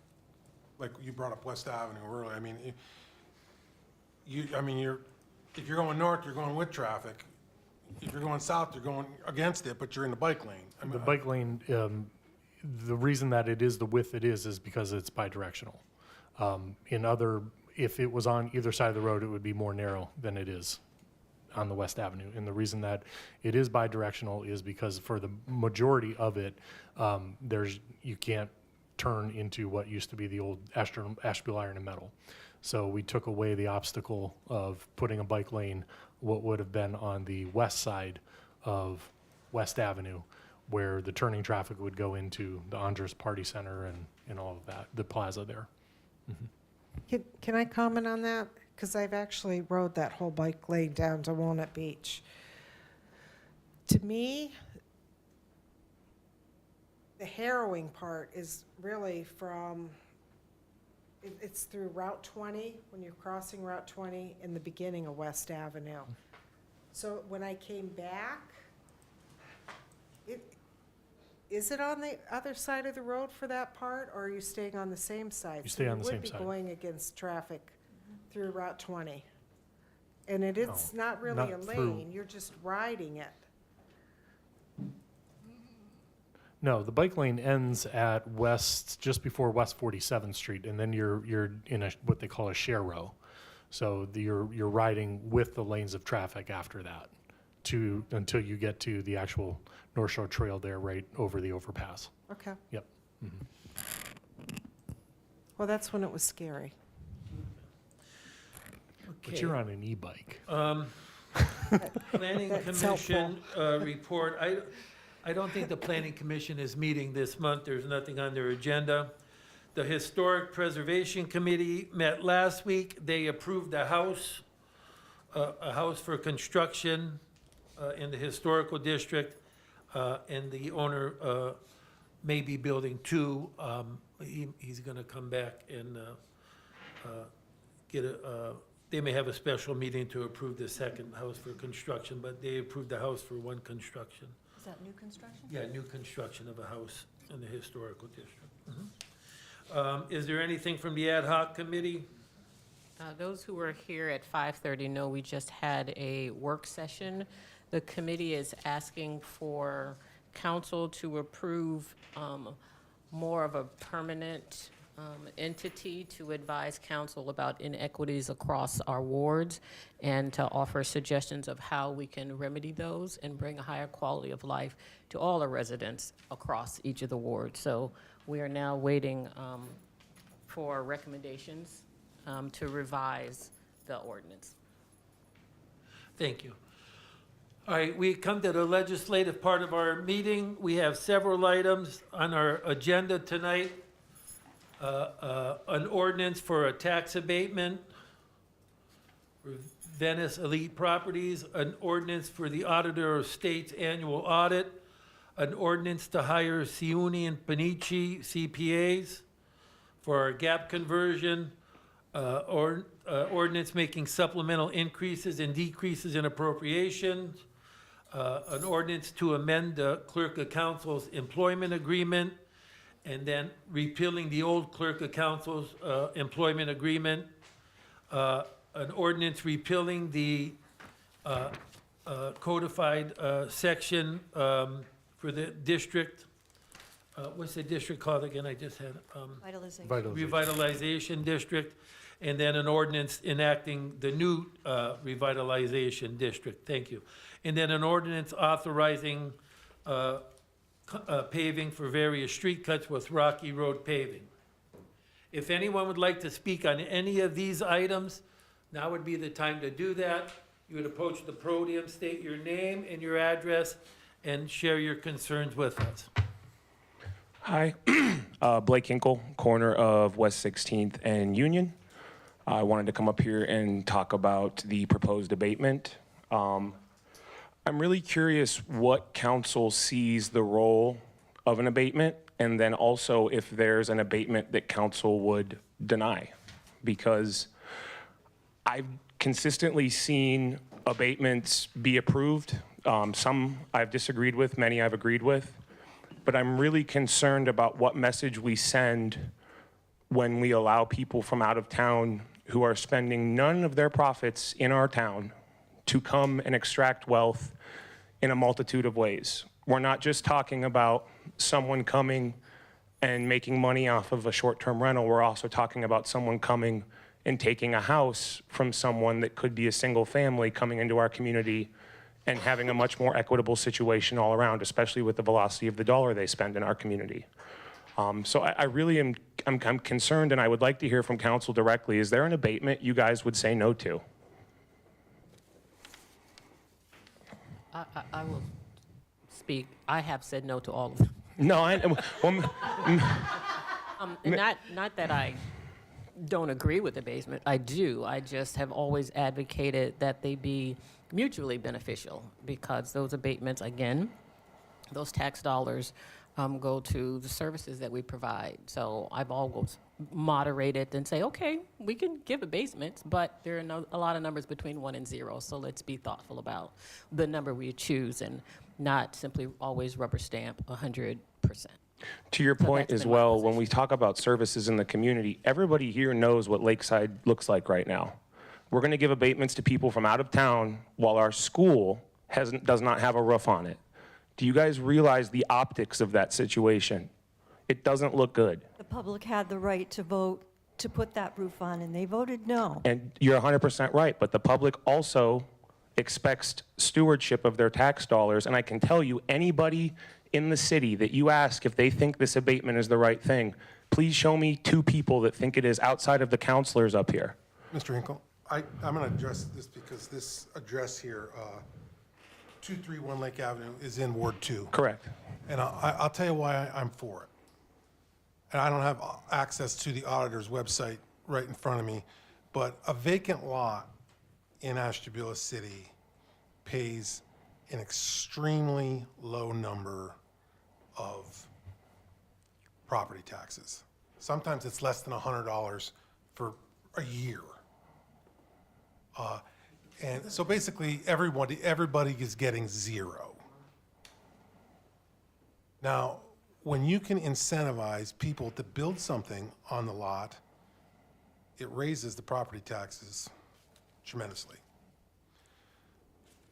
Like you brought up West Avenue earlier. I mean, if you're going north, you're going with traffic. If you're going south, you're going against it, but you're in the bike lane. I mean, The bike lane, the reason that it is the width it is because it's bidirectional. If it was on either side of the road, it would be more narrow than it is on the West Avenue. And the reason that it is bidirectional is because for the majority of it, you can't turn into what used to be the old Asheville Iron and Metal. So we took away the obstacle of putting a bike lane, what would have been on the west side of West Avenue, where the turning traffic would go into the Andres Party Center and all of that, the plaza there. Can I comment on that? Because I've actually rode that whole bike lane down to Walnut Beach. To me, the harrowing part is really from, it's through Route 20, when you're crossing Route 20 in the beginning of West Avenue. So when I came back, is it on the other side of the road for that part, or are you staying on the same side? You stay on the same So you would side. be going against traffic through Route 20. And it's not really not a through. lane, you're just riding it. No, the bike lane ends at just before West 47th Street, and then you're in what they call a share row. So you're riding with the lanes of traffic after that until you get to the actual North Shore Trail there, right over the overpass. Okay. Yep. Well, that's when it was scary. But you're on an e-bike. Planning That's Commission report. I don't think the Planning Commission is meeting this month. There's nothing on their agenda. The Historic Preservation Committee met last week. They approved a house for construction in the historical district, and the owner may be building two. He's gonna come back and they may have a special meeting to approve the second house for construction, but they approved the house for one construction. Is that new construction? Yeah, new construction of a house in the historical district. Is there anything from the ad hoc committee? Those who were here at 5:30 know we just had a work session. The committee is asking for council to approve more of a permanent entity to advise council about inequities across our wards and to offer suggestions of how we can remedy those and bring a higher quality of life to all the residents across each of the wards. So we are now waiting for recommendations to revise the ordinance. Thank you. All right, we come to the legislative part of our meeting. We have several items on our agenda tonight. An ordinance for a tax abatement for Venice Elite Properties, an ordinance for the Auditor of State's annual audit, an ordinance to hire Siuni and Panici CPAs for our gap conversion, Ordinance making supplemental increases and decreases in appropriations. An ordinance to amend the clerk of council's employment agreement, and then repealing the old clerk of council's employment agreement. An ordinance repealing the codified section for the district. What's the district called again? I just had. Vitalization. Revitalization district, and then an ordinance enacting the new revitalization district. Thank you. And then an ordinance authorizing paving for various street cuts with Rocky Road paving. If anyone would like to speak on any of these items, now would be the time to do that. You would approach the podium, state your name and your address, and share your concerns with us. Hi, Blake Hinkle, corner of West 16th and Union. I wanted to come up here and talk about the proposed abatement. I'm really curious what council sees the role of an abatement, and then also if there's an abatement that council would deny. Because I've consistently seen abatements be approved. Some I've disagreed with, many I've agreed with. But I'm really concerned about what message we send when we allow people from out of town who are spending none of their profits in our town to come and extract wealth in a multitude of ways. We're not just talking about someone coming and making money off of a short-term rental. We're also talking about someone coming and taking a house from someone that could be a single family coming into our community and having a much more equitable situation all around, especially with the velocity of the dollar they spend in our community. So I really am I'm concerned, and I would like to hear from council directly. Is there an abatement you guys would say no to? I will speak. I have said no to all of them. No, Not that I don't agree with abatement. I do. I just have always advocated that they be mutually beneficial, because those abatements, again, those tax dollars go to the services that we provide. So I've always moderated and say, okay, we can give abatements, but there are a lot of numbers between 1 and 0. So let's be thoughtful about the number we choose and not simply always rubber stamp 100%. To your point as well, when we talk about services in the community, everybody here knows what Lakeside looks like right now. We're going to give abatements to people from out of town while our school does not have a roof on it. Do you guys realize the optics of that situation? It doesn't look good. The public had the right to vote to put that roof on, and they voted no. And you're 100% right, but the public also expects stewardship of their tax dollars. And I can tell you, anybody in the city that you ask if they think this abatement is the right thing, please show me 2 people that think it is outside of the counselors up here. Mr. Hinkle, I'm going to address this because this address here, 231 Lake Avenue, is in Ward 2. Correct. And I'll tell you why I'm for it. And I don't have access to the auditor's website right in front of me, but a vacant lot in Ashtabula City pays an extremely low number of property taxes. Sometimes it's less than $100 for a year. And so basically, everybody is getting 0. Now, when you can incentivize people to build something on the lot, it raises the property taxes tremendously.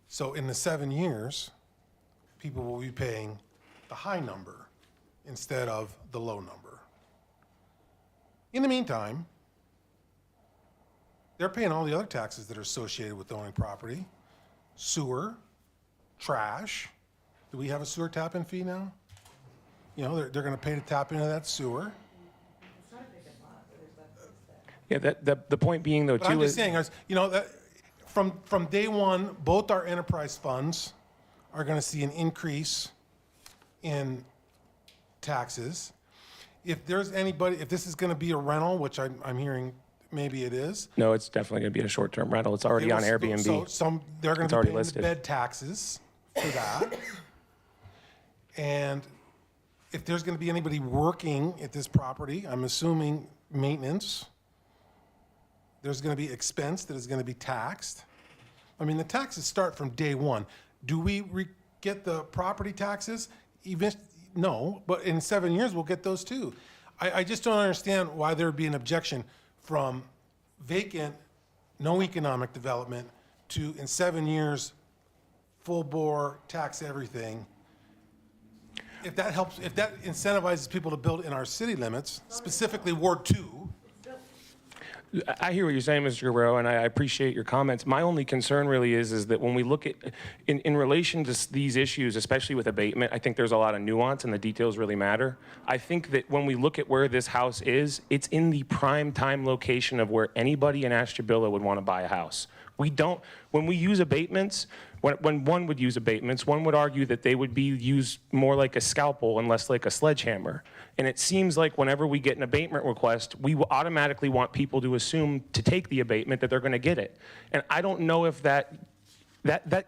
So in the 7 years, people will be paying the high number instead of the low number. In the meantime, they're paying all the other taxes that are associated with owning property: sewer, trash. Do we have a sewer tap-in fee now? You know, they're going to pay to tap into that sewer. Yeah, the point being, though, But I'm too, just is saying, you know, that from day one, both our enterprise funds are going to see an increase in taxes. If there's anybody, if this is going to be a rental, which I'm hearing maybe it is. no, it's definitely going to be a short-term rental. It's already on Airbnb. So they're going It's to be already paying the listed. bed taxes for that. And if there's going to be anybody working at this property, I'm assuming maintenance, there's gonna be expense that is gonna be taxed. I mean, the taxes start from day one. Do we get the property taxes? Even, no, but in 7 years, we'll get those too. I just don't understand why there'd be an objection from vacant, no economic development to, in 7 years, full bore, tax everything. If that helps, if that incentivizes people to build in our city limits, specifically Ward 2, I hear what you're saying, Mr. Guerrero, and I appreciate your comments. My only concern really is that when we look at, in relation to these issues, especially with abatement, I think there's a lot of nuance and the details really matter. I think that when we look at where this house is, it's in the prime time location of where anybody in Ashtabula would want to buy a house. We don't, when we use abatements, when one would use abatements, one would argue that they would be used more like a scalpel and less like a sledgehammer. And it seems like whenever we get an abatement request, we will automatically want people to assume to take the abatement that they're going to get it. And I don't know if that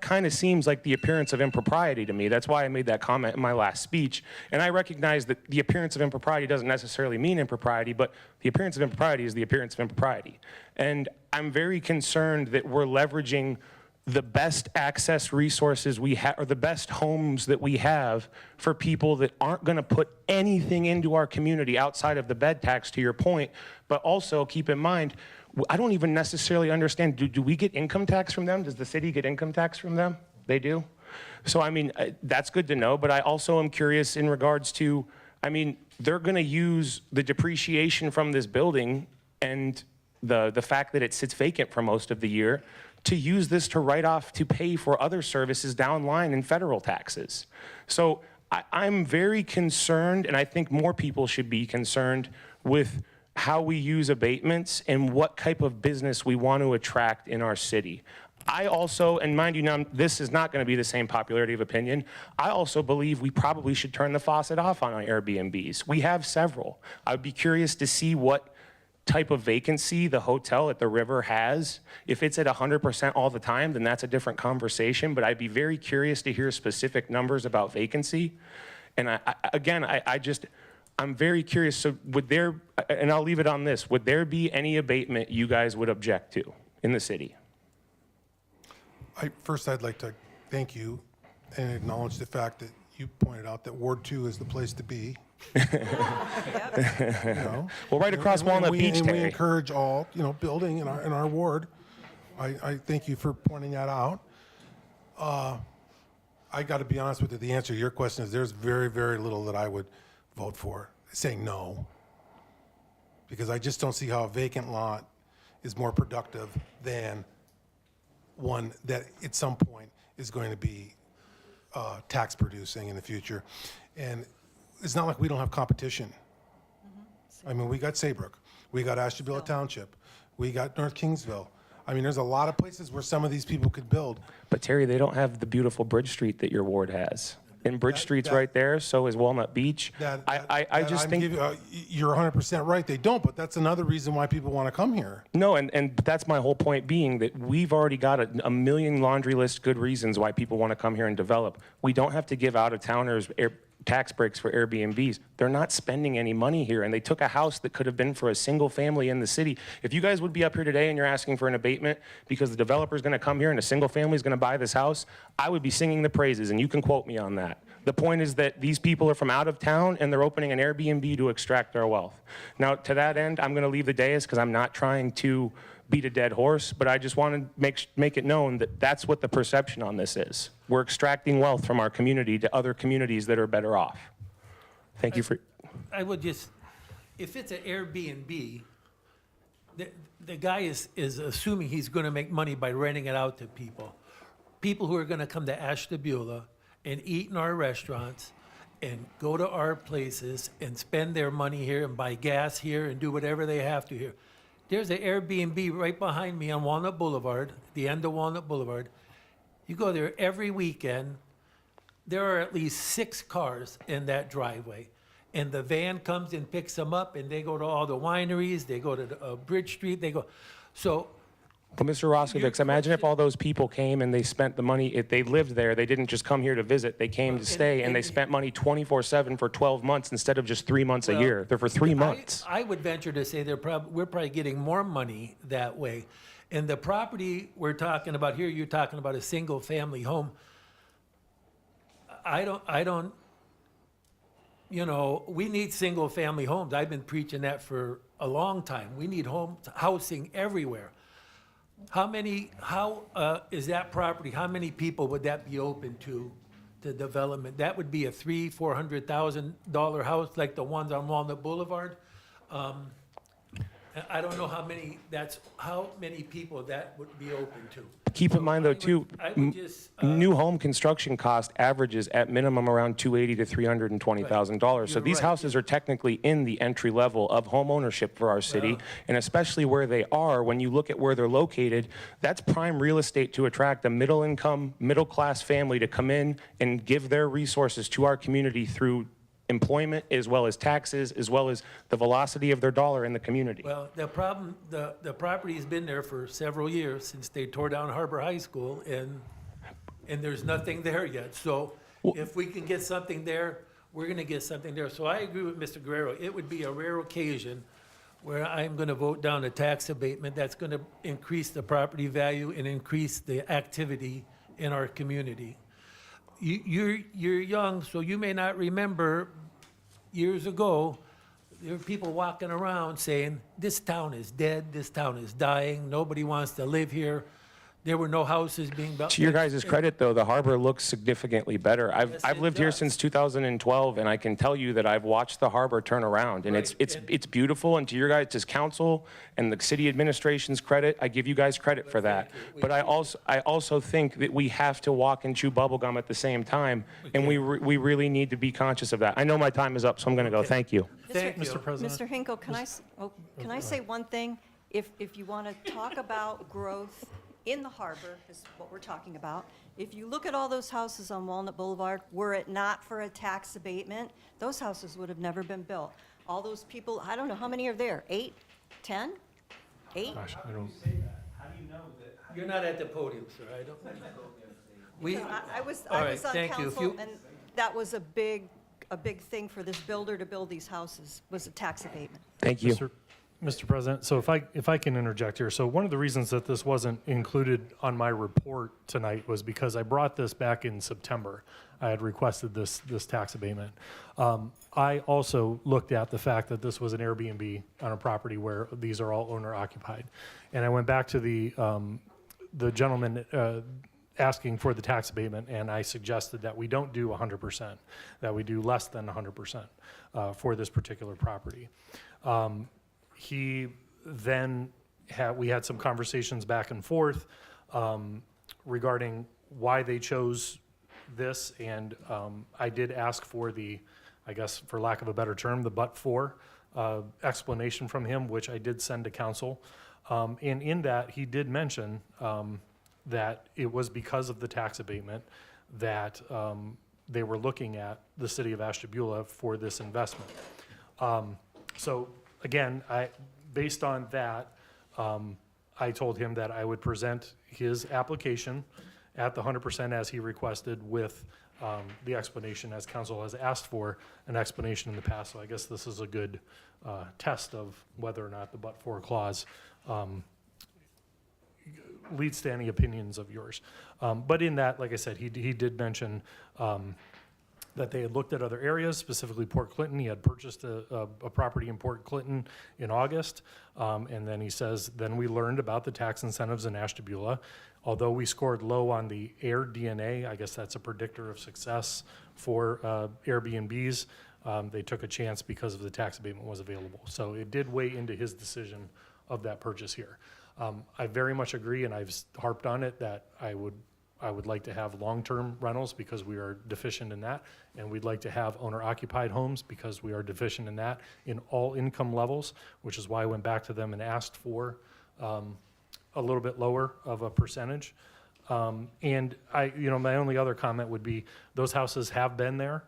kind of seems like the appearance of impropriety to me. That's why I made that comment in my last speech. And I recognize that the appearance of impropriety doesn't necessarily mean impropriety, but the appearance of impropriety is the appearance of impropriety. And I'm very concerned that we're leveraging the best access resources we have, or the best homes that we have for people that aren't going to put anything into our community outside of the bed tax, to your point. But also keep in mind, I don't even necessarily understand, do we get income tax from them? Does the city get income tax from them? They do? So, I mean, that's good to know, but I also am curious in regards to, I mean, they're going to use the depreciation from this building and the fact that it sits vacant for most of the year to use this to write off to pay for other services down line in federal taxes. So I'm very concerned, and I think more people should be concerned with how we use abatements and what type of business we want to attract in our city. I also, and mind you now, this is not going to be the same popularity of opinion, I also believe we probably should turn the faucet off on our Airbnbs. We have several. I would be curious to see what type of vacancy the hotel at the river has. If it's at 100% all the time, then that's a different conversation, but I'd be very curious to hear specific numbers about vacancy. And I'm very curious, so would there, and I'll leave it on this, would there be any abatement you guys would object to in the city? First, I'd like to thank you and acknowledge the fact that you pointed out that Ward 2 is the place to be. You know? Well, right across Walnut Beach, And we Terry. encourage all, building in our ward. I thank you for pointing that out. I got to be honest with you, the answer to your question is there's very, very little that I would vote for, saying no. Because I just don't see how a vacant lot is more productive than one that at some point is going to be tax producing in the future. And it's not like we don't have competition. I mean, we got Saybrook, we got Ashtabula Township, we got North Kingsville. I mean, there's a lot of places where some of these people could build. But Terry, they don't have the beautiful Bridge Street that your ward has. And Bridge Street's right there, so is Walnut Beach. You're 100% right, they don't, but that's another reason why people want to come here. No, and that's my whole point being that we've already got a million laundry list good reasons why people want to come here and develop. We don't have to give out-of-towners tax breaks for Airbnbs. They're not spending any money here, and they took a house that could have been for a single family in the city. If you guys would be up here today and you're asking for an abatement because the developer's going to come here and a single family is going to buy this house, I would be singing the praises, and you can quote me on that. The point is that these people are from out of town and they're opening an Airbnb to extract their wealth. Now, to that end, I'm going to leave the dais because I'm not trying to beat a dead horse, but I just want to make it known that that's what the perception on this is. We're extracting wealth from our community to other communities that are better off. Thank you for... I would just, if it's an Airbnb, the guy is assuming he's going to make money by renting it out to people. People who are going to come to Ashtabula and eat in our restaurants and go to our places and spend their money here and buy gas here and do whatever they have to here. There's an Airbnb right behind me on Walnut Boulevard, the end of Walnut Boulevard. You go there every weekend, there are at least 6 cars in that driveway. And the van comes and picks them up and they go to all the wineries, they go to Bridge Street, they go. So But Mr. Roskovich, imagine if question- all those people came and they spent the money, if they lived there, they didn't just come here to visit, they came to stay, and they spent money 24/7 for 12 months instead of just 3 months a Well, year. They're for 3 months. I would venture to say we're probably getting more money that way. And the property we're talking about here, you're talking about a single-family home. I don't, we need single-family homes. I've been preaching that for a long time. We need housing everywhere. How is that property, how many people would that be open to development? That would be a $400,000 house like the ones on Walnut Boulevard. I don't know how many people that would be open to. Keep in mind, though, too, I would just, new home construction cost averages at minimum around $280,000 to $320,000. So You're these right. houses are technically in the entry level of home ownership for our city, Well- and especially where they are, when you look at where they're located, that's prime real estate to attract a middle-income, middle-class family to come in and give their resources to our community through employment, as well as taxes, as well as the velocity of their dollar in the community. well, the problem, the property's been there for several years, since they tore down Harbor High School, and there's nothing there yet. So if we can get something there, we're gonna get something there. So I agree with Mr. Guerrero. It would be a rare occasion where I'm gonna vote down a tax abatement that's gonna increase the property value and increase the activity in our community. You're young, so you may not remember, years ago, there were people walking around saying, this town is dead, this town is dying, nobody wants to live here. There were no houses being built. To your guys' credit, though, the harbor looks significantly better. Yes, I've it lived here does. since 2012, and I can tell you that I've watched the harbor turn around, and Right, and- it's beautiful. And to your guys' council and the city administration's credit, I give you guys credit for that. thank you. But I also think that we have to walk and chew bubblegum at the same time, and we really need to be conscious of that. I know my time is up, so I'm going to go. Thank you. Thank you. Mr. President? Mr. Hinkle, can I say one thing? If you want to talk about growth in the harbor, is what we're talking about, if you look at all those houses on Walnut Boulevard, were it not for a tax abatement, those houses would have never been built. All those people, I don't know, how many are there? 8, 10, 8? Gosh, I don't. You're not at the podium, sir, I don't. We, I was All right, on thank you. If council, you- and that was a big thing for this builder to build these houses, was a tax abatement. Thank you. Mr. President, so if I can interject here, so one of the reasons that this wasn't included on my report tonight was because I brought this back in September. I had requested this tax abatement. I also looked at the fact that this was an Airbnb on a property where these are all owner occupied. And I went back to the gentleman asking for the tax abatement, and I suggested that we don't do 100%, that we do less than 100% for this particular property. He then we had some conversations back and forth regarding why they chose this, and I did ask for I guess for lack of a better term, the but-for explanation from him, which I did send to council. And in that, he did mention that it was because of the tax abatement that they were looking at the city of Ashtabula for this investment. So again, based on that, I told him that I would present his application at the 100% as he requested with the explanation, as council has asked for an explanation in the past. So I guess this is a good test of whether or not the but-for clause leads to any opinions of yours. But in that, like I said, he did mention that they had looked at other areas, specifically Port Clinton. He had purchased a property in Port Clinton in August. And then he says, then we learned about the tax incentives in Ashtabula. Although we scored low on the air DNA, I guess that's a predictor of success for Airbnbs, they took a chance because of the tax abatement was available. So it did weigh into his decision of that purchase here. I very much agree, and I've harped on it, that I would like to have long-term rentals because we are deficient in that, and we'd like to have owner-occupied homes because we are deficient in that in all income levels, which is why I went back to them and asked for a little bit lower of a percentage. And my only other comment would be those houses have been there.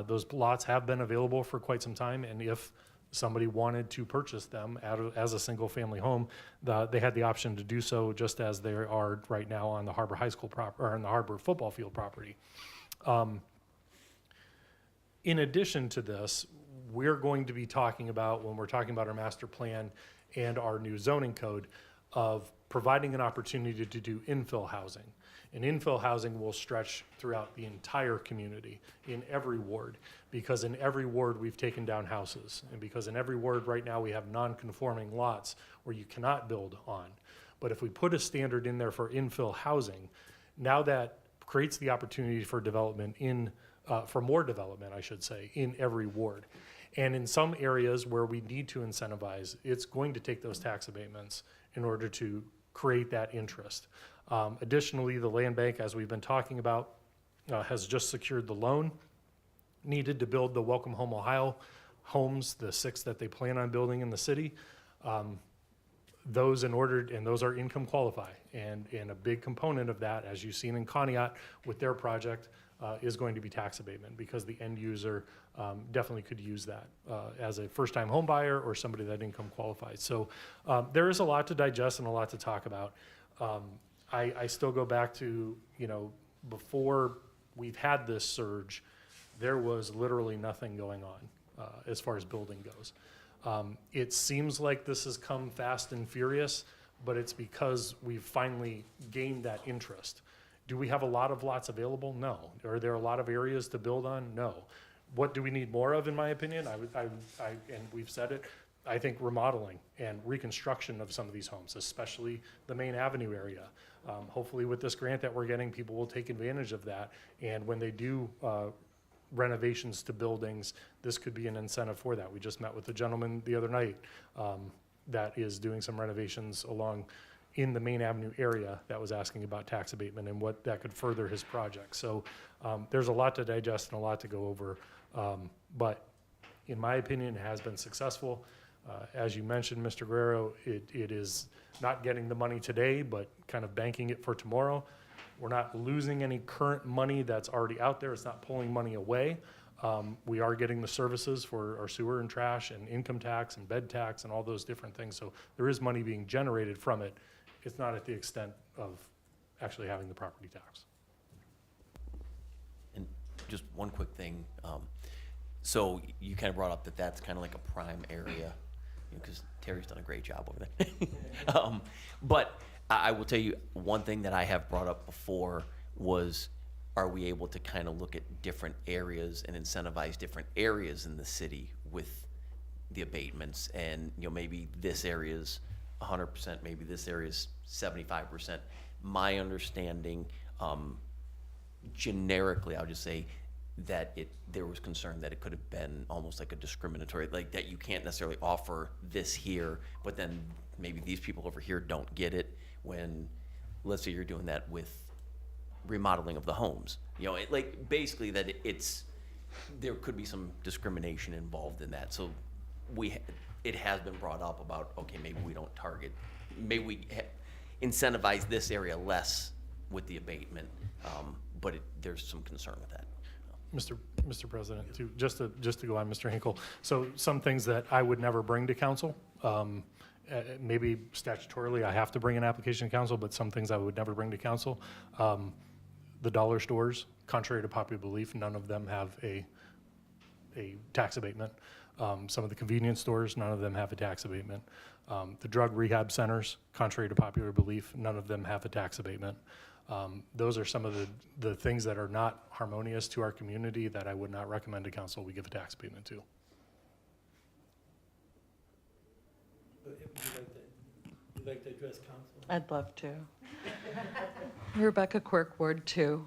Those lots have been available for quite some time, and if somebody wanted to purchase them as a single-family home, they had the option to do so, just as they are right now on the Harbor High School or on the Harbor football field property. In addition to this, we're going to be talking about, when we're talking about our master plan and our new zoning code, of providing an opportunity to do infill housing. And infill housing will stretch throughout the entire community, in every ward, because in every ward we've taken down houses, and because in every ward right now we have non-conforming lots where you cannot build on. But if we put a standard in there for infill housing, now that creates the opportunity for development for more development, I should say, in every ward. And in some areas where we need to incentivize, it's going to take those tax abatements in order to create that interest. Additionally, the land bank, as we've been talking about, has just secured the loan needed to build the Welcome Home Ohio homes, the 6 that they plan on building in the city. Those are income qualify. And a big component of that, as you've seen in Conneaut with their project, is going to be tax abatement, because the end user definitely could use that as a first-time home buyer or somebody that income qualifies. So there is a lot to digest and a lot to talk about. I still go back to, before we've had this surge, there was literally nothing going on as far as building goes. It seems like this has come fast and furious, but it's because we've finally gained that interest. Do we have a lot of lots available? No. Are there a lot of areas to build on? No. What do we need more of, in my opinion? And we've said it, I think remodeling and reconstruction of some of these homes, especially the Main Avenue area. Hopefully with this grant that we're getting, people will take advantage of that. And when they do renovations to buildings, this could be an incentive for that. We just met with a gentleman the other night that is doing some renovations along in the Main Avenue area that was asking about tax abatement and what that could further his project. So there's a lot to digest and a lot to go over. But in my opinion, it has been successful. As you mentioned, Mr. Guerrero, it is not getting the money today, but kind of banking it for tomorrow. We're not losing any current money that's already out there. It's not pulling money away. We are getting the services for our sewer and trash and income tax and bed tax and all those different things. So there is money being generated from it. It's not at the extent of actually having the property tax. And just one quick thing. So you kind of brought up that that's kind of like a prime area, because Terry's done a great job over there. But I will tell you, one thing that I have brought up before was, are we able to kind of look at different areas and incentivize different areas in the city with the abatements? And, maybe this area's 100%, maybe this area's 75%. My understanding, generically, I'll just say that there was concern that it could have been almost like a discriminatory, like that you can't necessarily offer this here, but then maybe these people over here don't get it when, let's say you're doing that with remodeling of the homes. Basically that there could be some discrimination involved in that. So it has been brought up about, okay, maybe we don't target, maybe we incentivize this area less with the abatement, but there's some concern with that. Mr. President, just to go on, Mr. Hinkle. So some things that I would never bring to council, maybe statutorily I have to bring an application to council, but some things I would never bring to council. The dollar stores, contrary to popular belief, none of them have a tax abatement. Some of the convenience stores, none of them have a tax abatement. The drug rehab centers, contrary to popular belief, none of them have a tax abatement. Those are some of the things that are not harmonious to our community that I would not recommend to council we give a tax abatement to. Would you like to address council? I'd love to. Rebecca Quirk, Ward 2.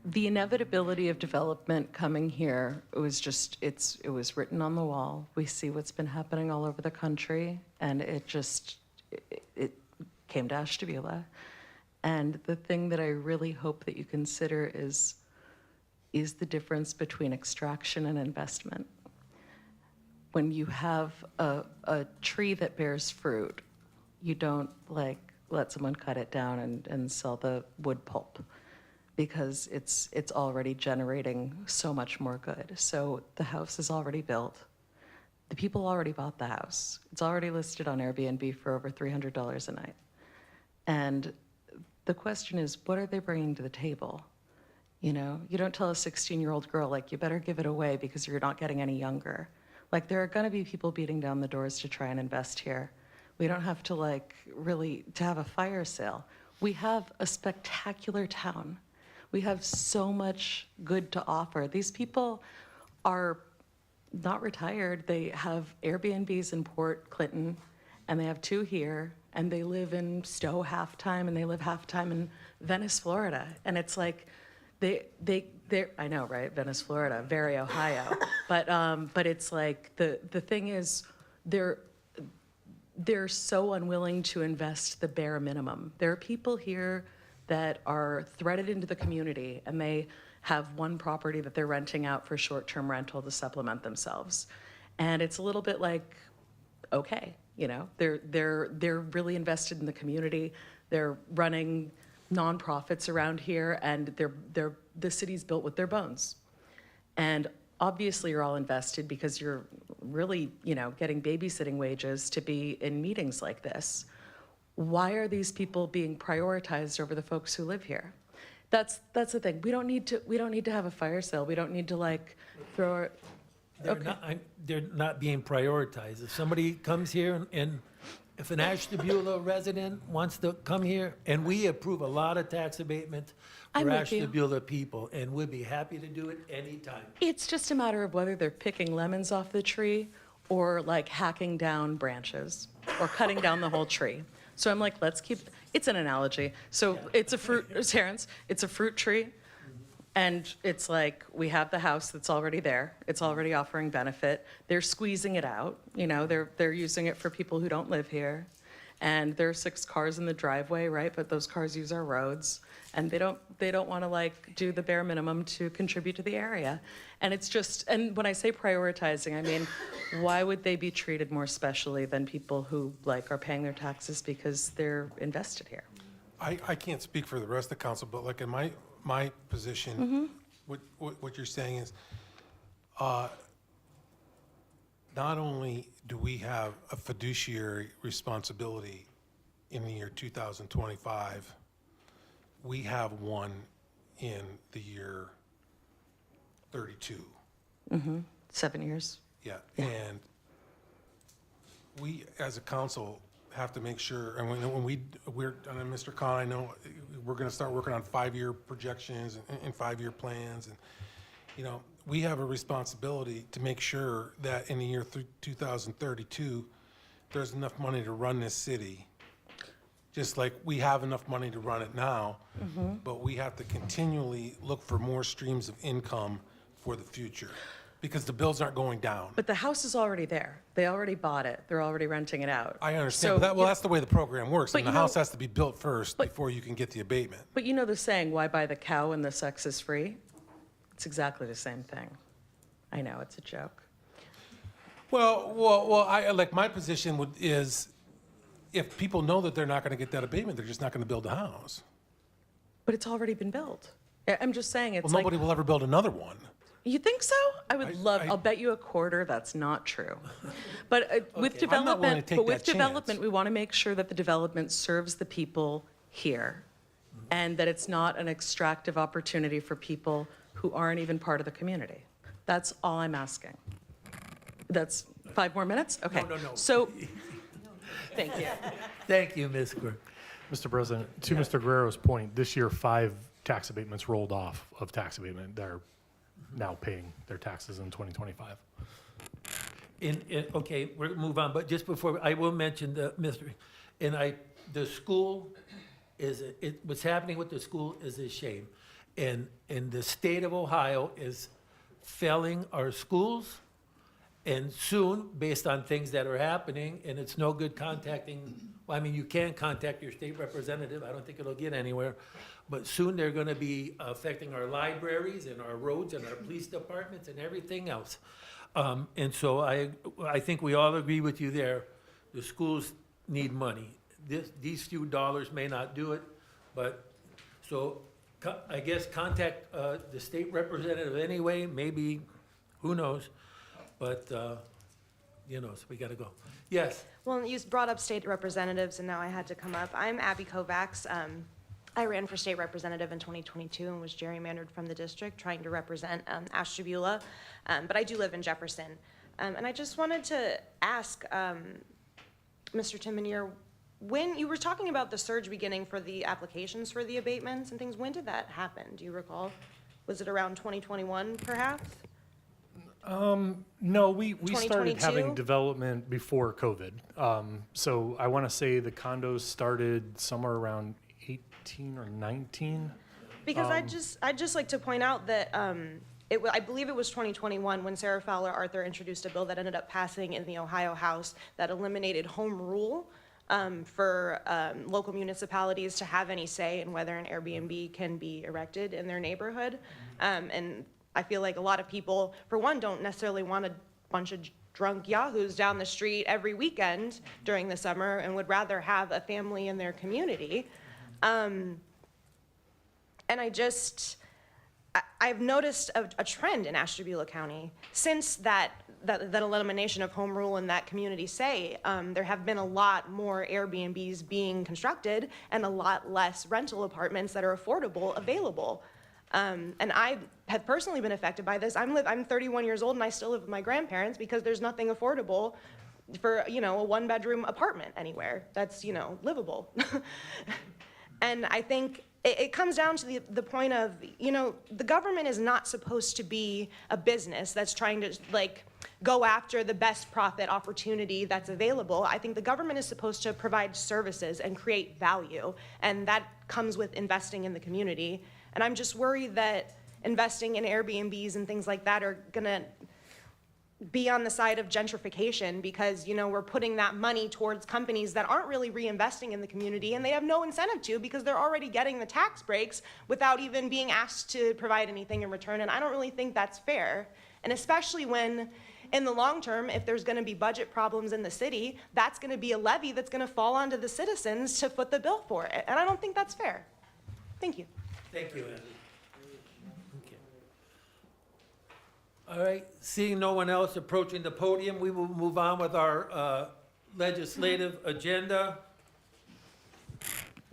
The inevitability of development coming here, it was written on the wall. We see what's been happening all over the country, and it came to Ashtabula. And the thing that I really hope that you consider is the difference between extraction and investment. When you have a tree that bears fruit, you don't let someone cut it down and sell the wood pulp, because it's already generating so much more good. So the house is already built. The people already bought the house. It's already listed on Airbnb for over $300 a night. And the question is, what are they bringing to the table? You know, you don't tell a 16-year-old girl, like, you better give it away because you're not getting any younger. Like, there are gonna be people beating down the doors to try and invest here. We don't have to, like, really, to have a fire sale. We have a spectacular town. We have so much good to offer. These people are not retired. They have Airbnbs in Port Clinton, and they have 2 here, and they live in Stowe half-time, and they live half-time in Venice, Florida. And it's like, they're, I know, right? Venice, Florida, very Ohio. But it's like, the thing is, they're so unwilling to invest the bare minimum. There are people here that are threaded into the community, and they have one property that they're renting out for short-term rental to supplement themselves. And it's a little bit like, okay, you know, they're really invested in the community. They're running nonprofits around here, and the city's built with their bones. And obviously you're all invested because you're really, you know, getting babysitting wages to be in meetings like this. Why are these people being prioritized over the folks who live here? That's the thing. We don't need to have a fire sale. We don't need to, like, throw our, They're not being prioritized. If somebody comes here and if an Ashtabula resident wants to come here, and we approve a lot of tax abatement I'm for with you. Ashtabula people, and we'd be happy to do it anytime. It's just a matter of whether they're picking lemons off the tree or, like, hacking down branches or cutting down the whole tree. So I'm like, let's keep, it's an analogy. So it's a fruit, Terrence, it's a fruit tree. And it's like, we have the house that's already there. It's already offering benefit. They're squeezing it out. You know, they're using it for people who don't live here. And there are 6 cars in the driveway, right? But those cars use our roads. And they don't want to, like, do the bare minimum to contribute to the area. And it's just, and when I say prioritizing, I mean, why would they be treated more specially than people who, like, are paying their taxes because they're invested here? I can't speak for the rest of the council, but like in my position, what you're saying is, not only do we have a fiduciary responsibility in the year 2025, we have one in the year 32. 7 years. Yeah, and we, as a council, have to make sure, and we're, and Mr. Khan, I know, we're gonna start working on 5-year projections and 5-year plans, and, you know, we have a responsibility to make sure that in the year 2032, there's enough money to run this city, just like we have enough money to run it now, but we have to continually look for more streams of income for the future, because the bills aren't going down. But the house is already there. They already bought it. They're already renting it out. I understand, So, but that, well, that's the way the program works, But and the you know- house has to be built first before you can get the abatement. But you know the saying, why buy the cow when the sex is free? It's exactly the same thing. I know, it's a joke. Well, I, like, my position is, if people know that they're not gonna get that abatement, they're just not gonna build a house. But it's already been built. I'm just saying, it's Well, like, nobody will ever build another one. you think so? I would love, I- I'll bet you a quarter that's not true. But with I'm not willing to development, take but with that chance. development, we want to make sure that the development serves the people here. And that it's not an extractive opportunity for people who aren't even part of the community. That's all I'm asking. That's 5 more minutes? Okay. No. So, thank you. Thank you, Ms. Quirk. Mr. President, to Mr. Guerrero's point, this year 5 tax abatements rolled off of tax abatement. They're now paying their taxes in 2025. Okay, we'll move on, but just before, I will mention the the school what's happening with the school is a shame. And the state of Ohio is failing our schools, and soon, based on things that are happening, and it's no good contacting, well, I mean, you can contact your state representative, I don't think it'll get anywhere, but soon they're gonna be affecting our libraries and our roads and our police departments and everything else. And so I think we all agree with you there, the schools need money. These few dollars may not do it, but, so I guess contact the state representative anyway, maybe, who knows? But, you know, so we gotta go. Yes, Well, you brought up state representatives, and now I had to come up. I'm Abby Kovacs. I ran for state representative in 2022 and was gerrymandered from the district, trying to represent Ashtabula, but I do live in Jefferson. And I just wanted to ask, Mr. Timonier, when you were talking about the surge beginning for the applications for the abatements and things, when did that happen? Do you recall? Was it around 2021, perhaps? No, we started 2022? having development before COVID. So I want to say the condos started somewhere around 18 or 19. Because I'd just like to point out that I believe it was 2021 when Sarah Fowler Arthur introduced a bill that ended up passing in the Ohio House that eliminated home rule for local municipalities to have any say in whether an Airbnb can be erected in their neighborhood. And I feel like a lot of people, for one, don't necessarily want a bunch of drunk yahoos down the street every weekend during the summer and would rather have a family in their community. And I've noticed a trend in Ashtabula County since that elimination of home rule and that community say. There have been a lot more Airbnbs being constructed and a lot less rental apartments that are affordable available. And I have personally been affected by this. I'm 31 years old and I still live with my grandparents because there's nothing affordable for, you know, a one-bedroom apartment anywhere that's, you know, livable. And I think it comes down to the point of, you know, the government is not supposed to be a business that's trying to, like, go after the best profit opportunity that's available. I think the government is supposed to provide services and create value, and that comes with investing in the community. And I'm just worried that investing in Airbnbs and things like that are gonna be on the side of gentrification because, you know, we're putting that money towards companies that aren't really reinvesting in the community, and they have no incentive to because they're already getting the tax breaks without even being asked to provide anything in return. And I don't really think that's fair. And especially when, in the long term, if there's gonna be budget problems in the city, that's gonna be a levy that's gonna fall onto the citizens to foot the bill for it. And I don't think that's fair. Thank you. thank you, Andy. Okay. All right, seeing no one else approaching the podium, we will move on with our legislative agenda.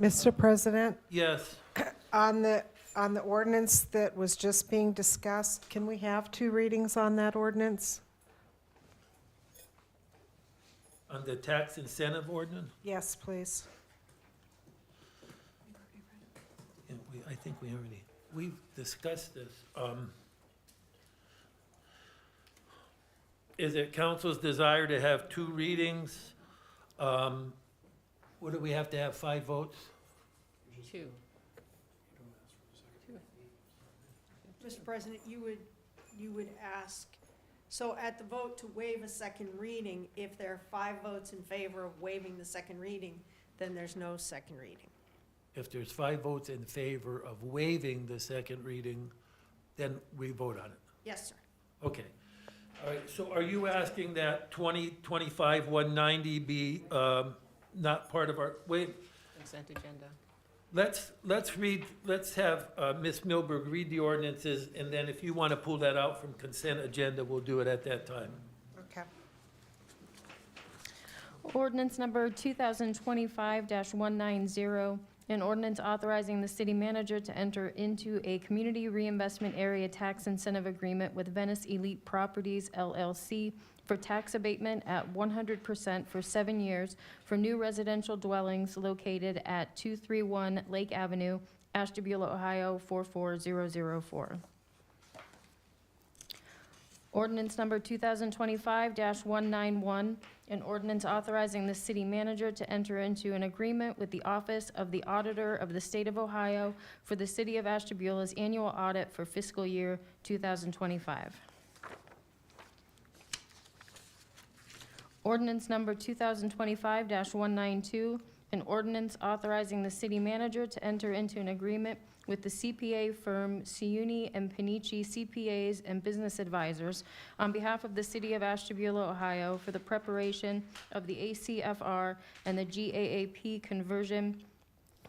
Mr. President, Yes, on the ordinance that was just being discussed, can we have 2 readings on that ordinance? on the tax incentive ordinance, Yes, please. yeah, I think we've discussed this. Is it council's desire to have 2 readings? What do we have to have, 5 votes? Two. Mr. President, you would ask, so at the vote to waive a second reading, if there are 5 votes in favor of waiving the second reading, then there's no second reading. If there's 5 votes in favor of waiving the second reading, then we vote on it. Yes, sir. Okay. All right, so are you asking that 2025-190 be not part of our, wait, Consent agenda. let's have Ms. Milberg read the ordinances, and then if you want to pull that out from consent agenda, we'll do it at that time. Okay. Ordinance number 2025-190, an ordinance authorizing the city manager to enter into a community reinvestment area tax incentive agreement with Venice Elite Properties LLC for tax abatement at 100% for 7 years for new residential dwellings located at 231 Lake Avenue, Ashtabula, Ohio 44004. Ordinance number 2025-191, an ordinance authorizing the city manager to enter into an agreement with the Office of the Auditor of the State of Ohio for the City of Ashtabula's annual audit for fiscal year 2025. Ordinance number 2025-192, an ordinance authorizing the city manager to enter into an agreement with the CPA firm Ciuni and Panici CPAs and Business Advisors on behalf of the City of Ashtabula, Ohio, for the preparation of the ACFR and the GAAP conversion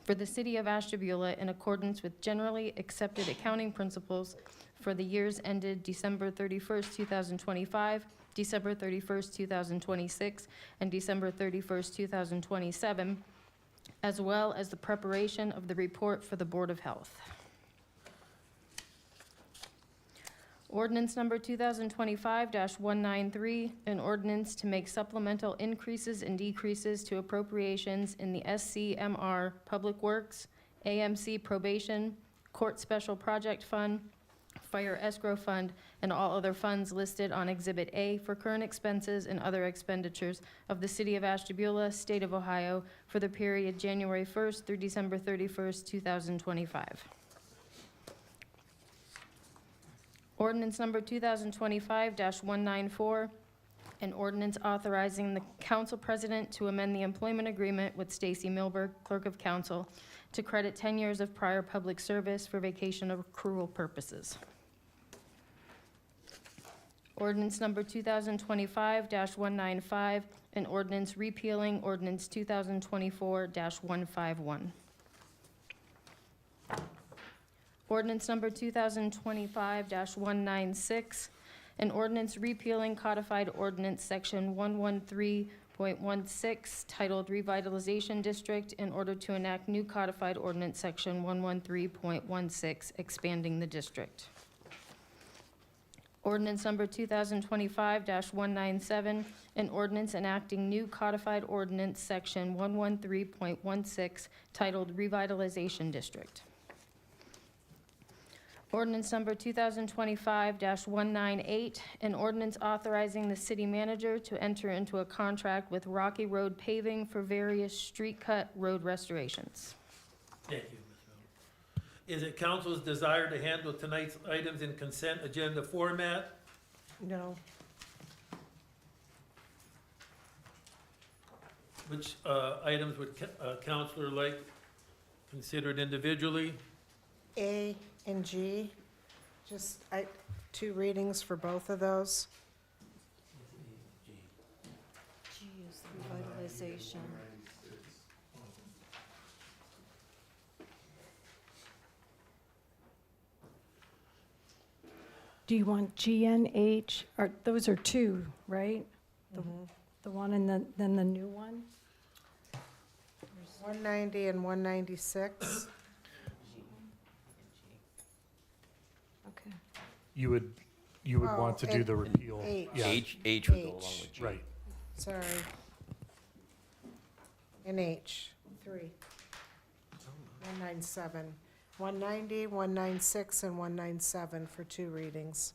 for the city of Ashtabula in accordance with generally accepted accounting principles for the years ended December 31st, 2025, December 31st, 2026, and December 31st, 2027, as well as the preparation of the report for the Board of Health. Ordinance number 2025-193, an ordinance to make supplemental increases and decreases to appropriations in the SCMR Public Works, AMC Probation, Court Special Project Fund, Fire Escrow Fund, and all other funds listed on Exhibit A for current expenses and other expenditures of the City of Ashtabula, State of Ohio, for the period January 1st through December 31st, 2025. Ordinance number 2025-194, an ordinance authorizing the council president to amend the employment agreement with Stacy Milberg, clerk of council, to credit 10 years of prior public service for vacation accrual purposes. Ordinance number 2025-195, an ordinance repealing ordinance 2024-151. Ordinance number 2025-196, an ordinance repealing codified ordinance section 113.16 titled Revitalization District in order to enact new codified ordinance section 113.16 expanding the district. Ordinance number 2025-197, an ordinance enacting new codified ordinance section 113.16 titled Revitalization District. Ordinance number 2025-198, an ordinance authorizing the city manager to enter into a contract with Rocky Road Paving for various street cut road restorations. Thank you, Ms. Miller. Is it council's desire to handle tonight's items in consent agenda format? No. Which items would counselor like considered individually? A and G, just, two readings for both of those. G is revitalization. Do you want G and H? Those are two, right? The one and then the new one? 190 and 196. Okay. You would want to do the repeal. H. Yeah, H would go along H. with G. right. Sorry. And H, 3. 197. 190, 196, and 197 for two readings.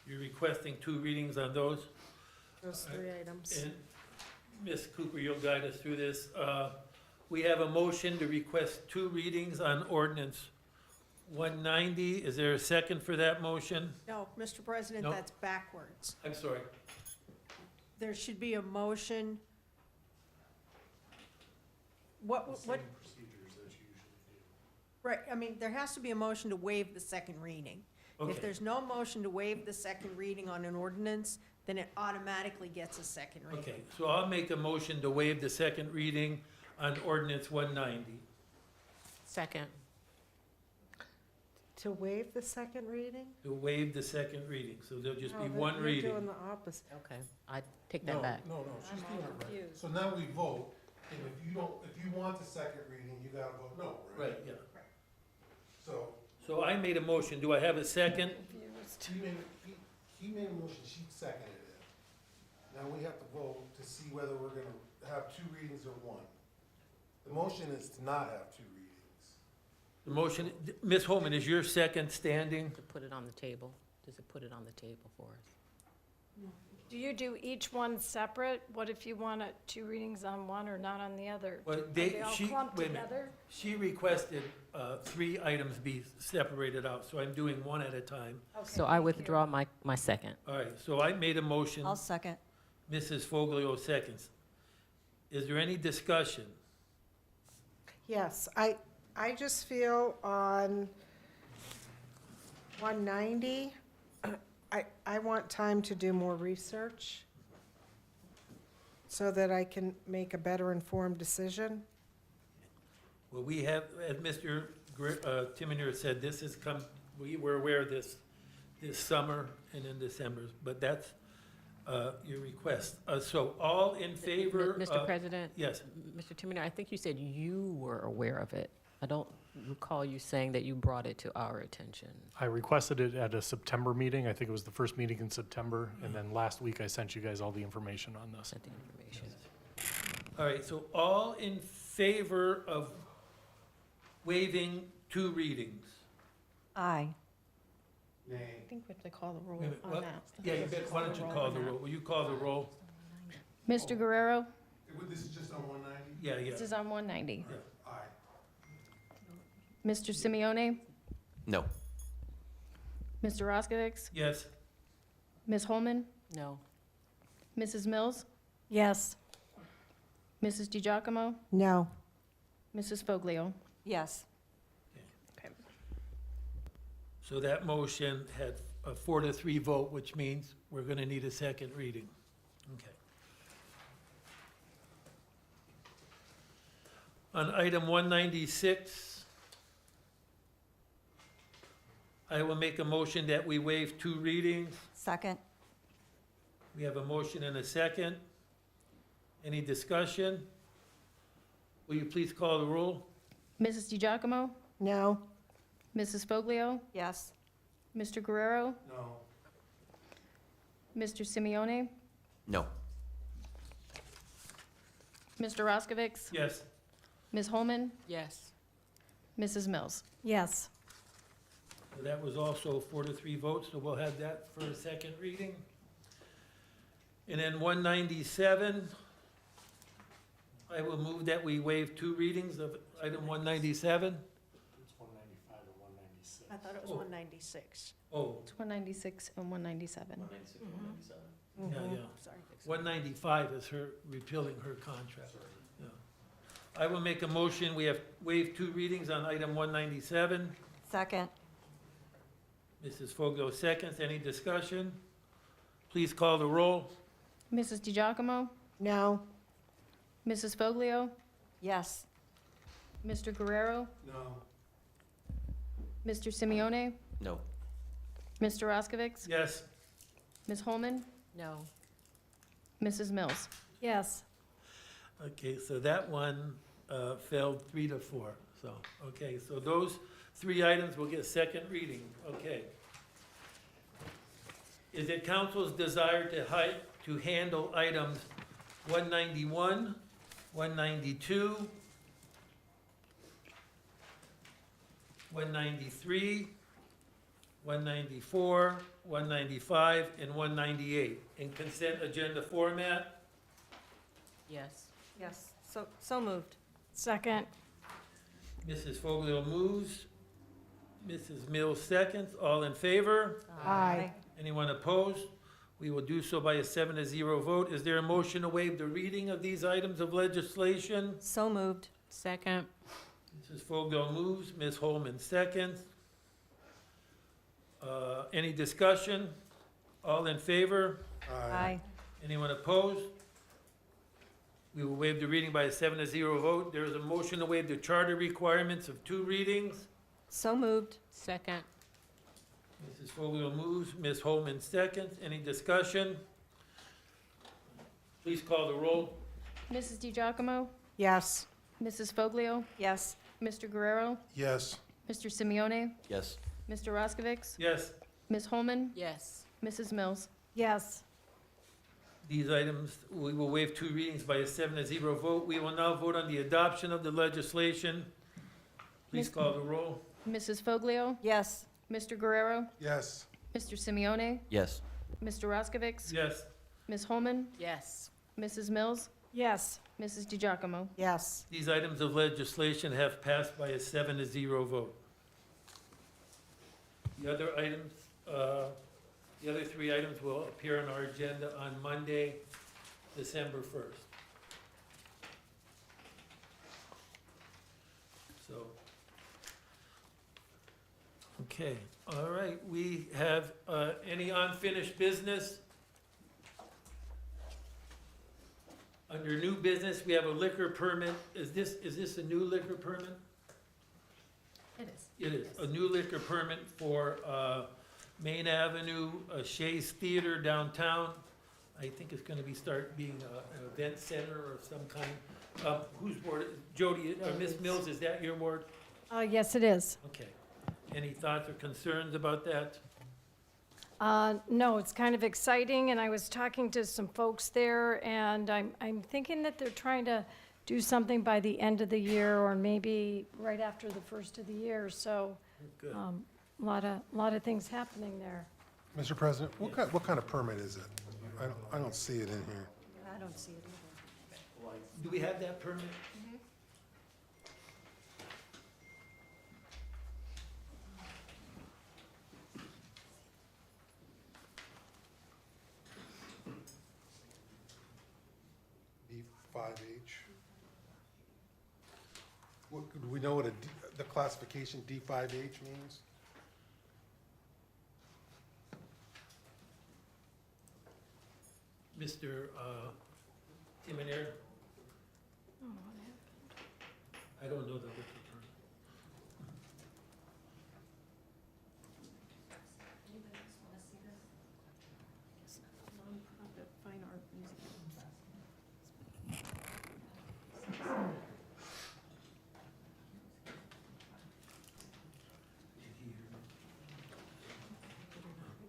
You're requesting two readings on those? Those three items. And Ms. Cooper, you'll guide us through this. We have a motion to request two readings on ordinance 190. Is there a second for that motion? No, Mr. President, No. that's backwards. I'm sorry. There should be a motion. What, right, I mean, there has to be a motion to waive the second reading. Okay. If there's no motion to waive the second reading on an ordinance, then it automatically gets a second reading. Okay, so I'll make a motion to waive the second reading on ordinance 190. Second. To waive the second reading? To waive the second reading, so there'll just be No, one You're reading. doing the opposite. Okay, I take that back. No, she's doing it right. So now we vote, and if you want the second reading, you gotta vote no, right? Right, yeah. So, So I made a motion. Do I have a second? he made a motion, she seconded it. Now we have to vote to see whether we're gonna have two readings or one. The motion is to not have two readings. The motion, Ms. Holman, is your second standing? To put it on the table. Does it put it on the table for us? Do you do each one separate? What if you want two readings on one or not on the other? Well, Are they all she, clumped wait a minute. together? She requested three items be separated out, so I'm doing one at a time. Okay, So I thank you. withdraw my second. All right, so I made a motion. I'll second. Mrs. Foglio seconds. Is there any discussion? Yes, I just feel on 190, I want time to do more research. so that I can make a better informed decision? Well, we have, as Mr. Timonier said, this has come, we were aware of this summer and in December, but that's your request. So all in favor? Mr. President? Yes. Mr. Timonier, I think you said you were aware of it. I don't recall you saying that you brought it to our attention. I requested it at a September meeting. I think it was the first meeting in September. And then last week I sent you guys all the information on this. Sent the information. All right, so all in favor of waiving 2 readings? Aye. Nay. I think we have to call the roll Wait a minute, on what? that. Yeah, you bet. Why don't you call the roll? Will you call the roll? Mr. Guerrero, This is just on 190? Yeah, yeah. this is on 190. Aye. Mr. Simeone, No. Mr. Roskovich, Yes. Ms. Holman, No. Mrs. Mills, Yes. Mrs. DiGiacomo, No. Mrs. Foglio. Yes. So that motion had a 4-3 vote, which means we're going to need a second reading. Okay. On item 196, I will make a motion that we waive 2 readings. Second? We have a motion and a second. Any discussion? Will you please call the roll? Mrs. DiGiacomo, No. Mrs. Foglio, Yes. Mr. Guerrero, No. Mr. Simeone, No. Mr. Roskovich, Yes. Ms. Holman, Yes. Mrs. Mills. Yes. So that was also 4-3 votes, so we'll have that for a second reading. And then 197, I will move that we waive 2 readings of item 197. I thought it was 196. Oh, It's 196 and 197. yeah, yeah. Sorry. 195 is her repealing her contract. Yeah. I will make a motion, we have waived 2 readings on item 197. Second? Mrs. Foglio seconds, any discussion? Please call the roll. Mrs. DiGiacomo, No. Mrs. Foglio, Yes. Mr. Guerrero, No. Mr. Simeone, No. Mr. Roskovich, Yes. Ms. Holman, No. Mrs. Mills. Yes. Okay, so that one failed 3-4. So, okay, so those 3 items will get second reading, okay. Is it council's desire to handle items 191, 192, 193, 194, 195, and 198 in consent agenda format? Yes. Yes. So moved. Second. Mrs. Foglio moves. Mrs. Mills seconds. All in favor? Aye. Anyone opposed? We will do so by a 7-0 vote. Is there a motion to waive the reading of these items of legislation? So moved. Second. Mrs. Foglio moves. Ms. Holman seconds. Any discussion? All in favor? Aye. Anyone opposed? We will waive the reading by a 7-0 vote. There is a motion to waive the charter requirements of 2 readings. So moved. Second. Mrs. Foglio moves, Ms. Holman seconds. Any discussion? Please call the roll. Mrs. DiGiacomo, Yes. Mrs. Foglio, Yes. Mr. Guerrero, Yes. Mr. Simeone, Yes. Mr. Roskovich, Yes, Ms. Holman, Yes. Mrs. Mills. Yes. these items, we will waive 2 readings by a 7-0 vote. We will now vote on the adoption of the legislation. Please Miss- call the roll. Mrs. Foglio, Yes. Mr. Guerrero, Yes. Mr. Simeone, Yes. Mr. Roskovich, Yes, Ms. Holman, Yes. Mrs. Mills, Yes. Mrs. DiGiacomo. Yes. these items of legislation have passed by a 7-0 vote. The other items, the other 3 items will appear on our agenda on Monday, December 1st. So, okay, all right, we have any unfinished business? Under new business, we have a liquor permit. Is this a new liquor permit? It is. It is, a new liquor permit for Main Avenue, Shays Theater downtown. I think it's gonna start being an event center or some kind. Whose ward, Jody, Ms. Mills, is that your ward? Yes, it is. Okay. Any thoughts or concerns about that? No, it's kind of exciting, and I was talking to some folks there, and I'm thinking that they're trying to do something by the end of the year, or maybe right after the first of the year, so, Good. a lot of things happening there. Mr. President, what kind of permit is it? I don't see it in here. I don't see it either. Do we have that permit? D5H. Do we know what the classification D5H means? Mr. Timonere? I don't know the liquor permit.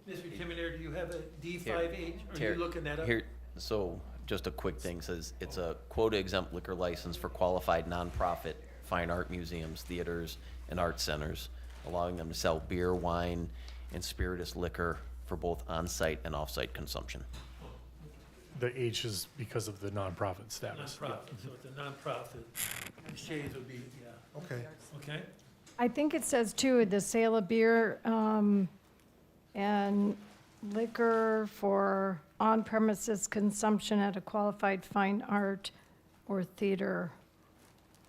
Mr. Timonere, do you have a D5H? Are Here- you looking that up? Here, so, just a quick thing, says it's a quota exempt liquor license for qualified nonprofit fine art museums, theaters, and art centers, allowing them to sell beer, wine, and spirituous liquor for both on-site and off-site consumption. The H is because of the nonprofit status. Yeah. Nonprofit, so it's a nonprofit. Shades would be, yeah, Okay. okay? I think it says too, the sale of beer and liquor for on-premises consumption at a qualified fine art or theater.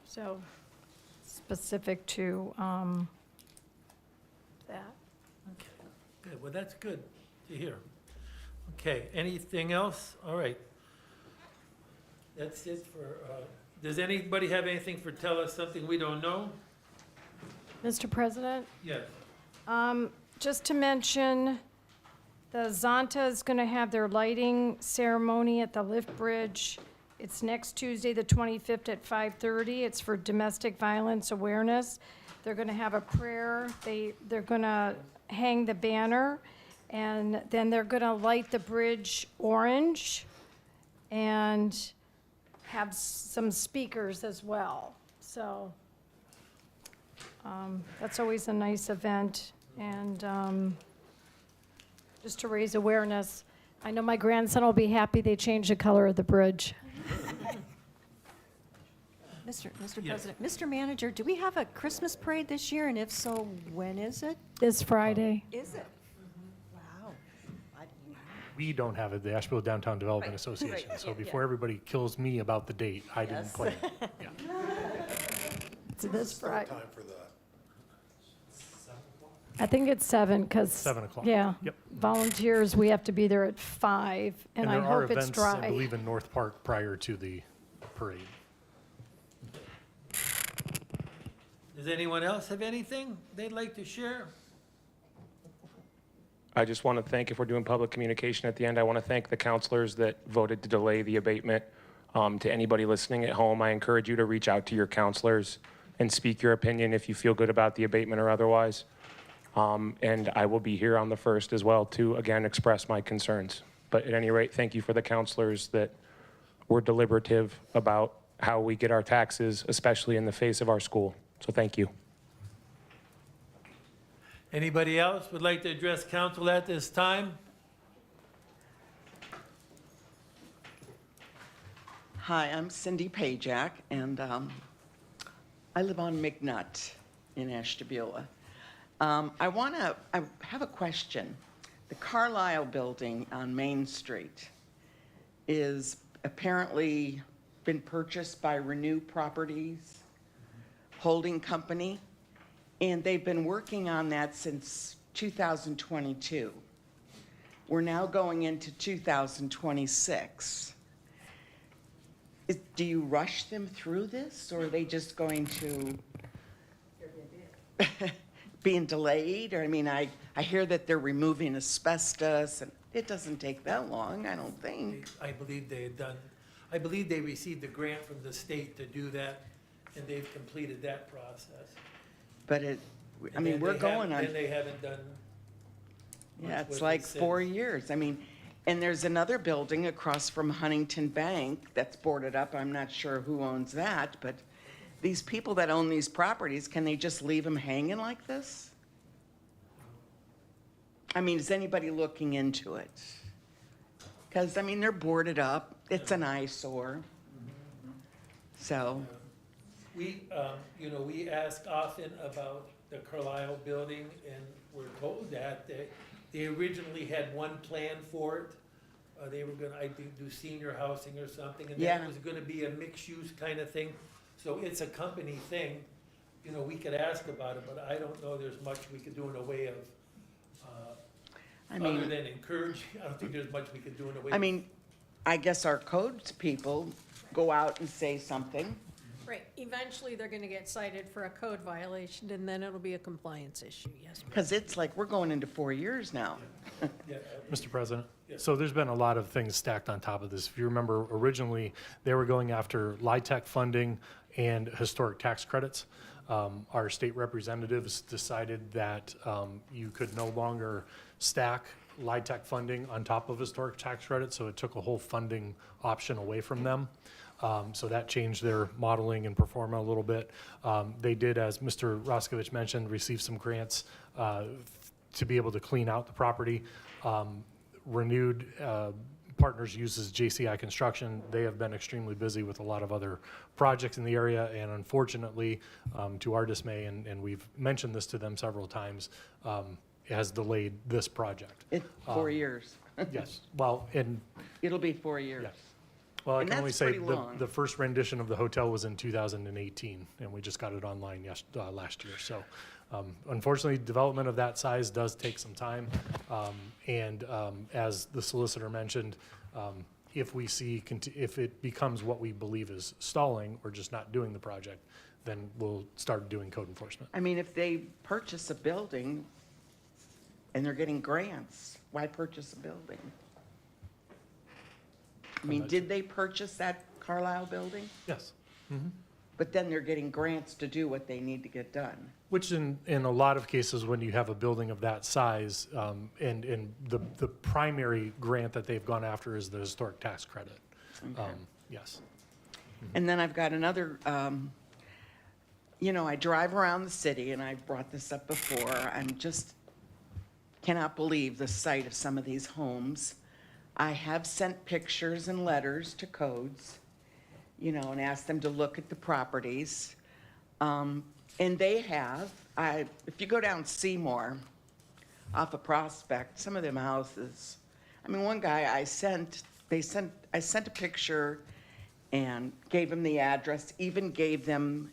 So specific to that. Okay, good, well, that's good to hear. Okay, anything else? All right. That's it for, does anybody have anything for tell us something we don't know? Mr. President? Yes. Just to mention, the Zonta is going to have their lighting ceremony at the lift bridge. It's next Tuesday, the 25th at 5:30. It's for domestic violence awareness. They're going to have a prayer. They're going to hang the banner, and then they're going to light the bridge orange and have some speakers as well. So that's always a nice event, and just to raise awareness. I know my grandson will be happy they changed the color of the bridge. Mr. Yes. President, Mr. Manager, do we have a Christmas parade this year, and if so, when is it? This Friday. Is it? Wow. We don't have it, the Asheville Downtown Development Right, Association. right, So yeah, before everybody kills me about the date, I didn't Yes. plan it. Yeah. It's this Friday. Time for the, I think it's 7, because. 7 o'clock. Yeah. Yep. Volunteers, we have to be there at 5, and I there are hope it's events, I dry. believe, in North Park prior to the parade. Does anyone else have anything they'd like to share? I just want to thank, if we're doing public communication at the end, I want to thank the counselors that voted to delay the abatement. To anybody listening at home, I encourage you to reach out to your counselors and speak your opinion if you feel good about the abatement or otherwise. And I will be here on the 1st as well to, again, express my concerns. But at any rate, thank you for the counselors that were deliberative about how we get our taxes, especially in the face of our school. So thank you. Anybody else would like to address council at this time? Hi, I'm Cindy Pajak, and I live on McNutt in Ashtabula. I have a question. The Carlisle building on Main Street is apparently been purchased by Renew Properties Holding Company, and they've been working on that since 2022. We're now going into 2026. Do you rush them through this, or are they just going to being delayed? Or, I mean, I hear that they're removing asbestos, and it doesn't take that long, I don't think. I believe they had done, I believe they received a grant from the state to do that, and they've completed that process. But I And mean, then we're they going haven't- on. Then they haven't done Yeah, much it's with like it 4 since. years. I mean, and there's another building across from Huntington Bank that's boarded up. I'm not sure who owns that, but these people that own these properties, can they just leave them hanging like this? I mean, is anybody looking into it? Because, I mean, they're boarded up. It's an eyesore. So, We, we ask often about the Carlisle building, and we're told that they originally had one plan for it. They were gonna, I think, do senior housing or something, and then Yeah. it was gonna be a mixed-use kind of thing. So it's a company thing, we could ask about it, but I don't know there's much we could do in a way of, I other mean, than encourage, I don't think there's much we could do in a way. I mean, I guess our codes people go out and say something. Right, eventually they're gonna get cited for a code violation, and then it'll be a compliance issue, yes. ma'am. Because it's like, we're going into 4 years now. Yeah, Mr. President, Yeah. so there's been a lot of things stacked on top of this. If you remember, originally, they were going after LIHTC funding and historic tax credits. Our state representatives decided that you could no longer stack LIHTC funding on top of historic tax credits, so it took a whole funding option away from them. So that changed their modeling and performa a little bit. They did, as Mr. Roskovich mentioned, receive some grants to be able to clean out the property. Renewed Partners uses JCI Construction. They have been extremely busy with a lot of other projects in the area, and unfortunately, to our dismay, and we've mentioned this to them several times, it has delayed this project. 4 years. Yes, well, and, It'll be 4 years. yes. Well, I And can only that's say pretty long. the first rendition of the hotel was in 2018, and we just got it online last year. So unfortunately, development of that size does take some time. And as the solicitor mentioned, if we see, if it becomes what we believe is stalling or just not doing the project, then we'll start doing code enforcement. I mean, if they purchase a building and they're getting grants, why purchase a building? I mean, did they purchase that Carlisle building? Yes. But then they're getting grants to do what they need to get done. Which in a lot of cases, when you have a building of that size, and the primary grant that they've gone after is the historic tax credit. Yes. And then I've got another, I drive around the city, and I've brought this up before. I'm just cannot believe the sight of some of these homes. I have sent pictures and letters to codes, and asked them to look at the properties. And they have. If you go down Seymour, off of Prospect, some of them houses. I mean, one guy I sent a picture and gave him the address, even gave them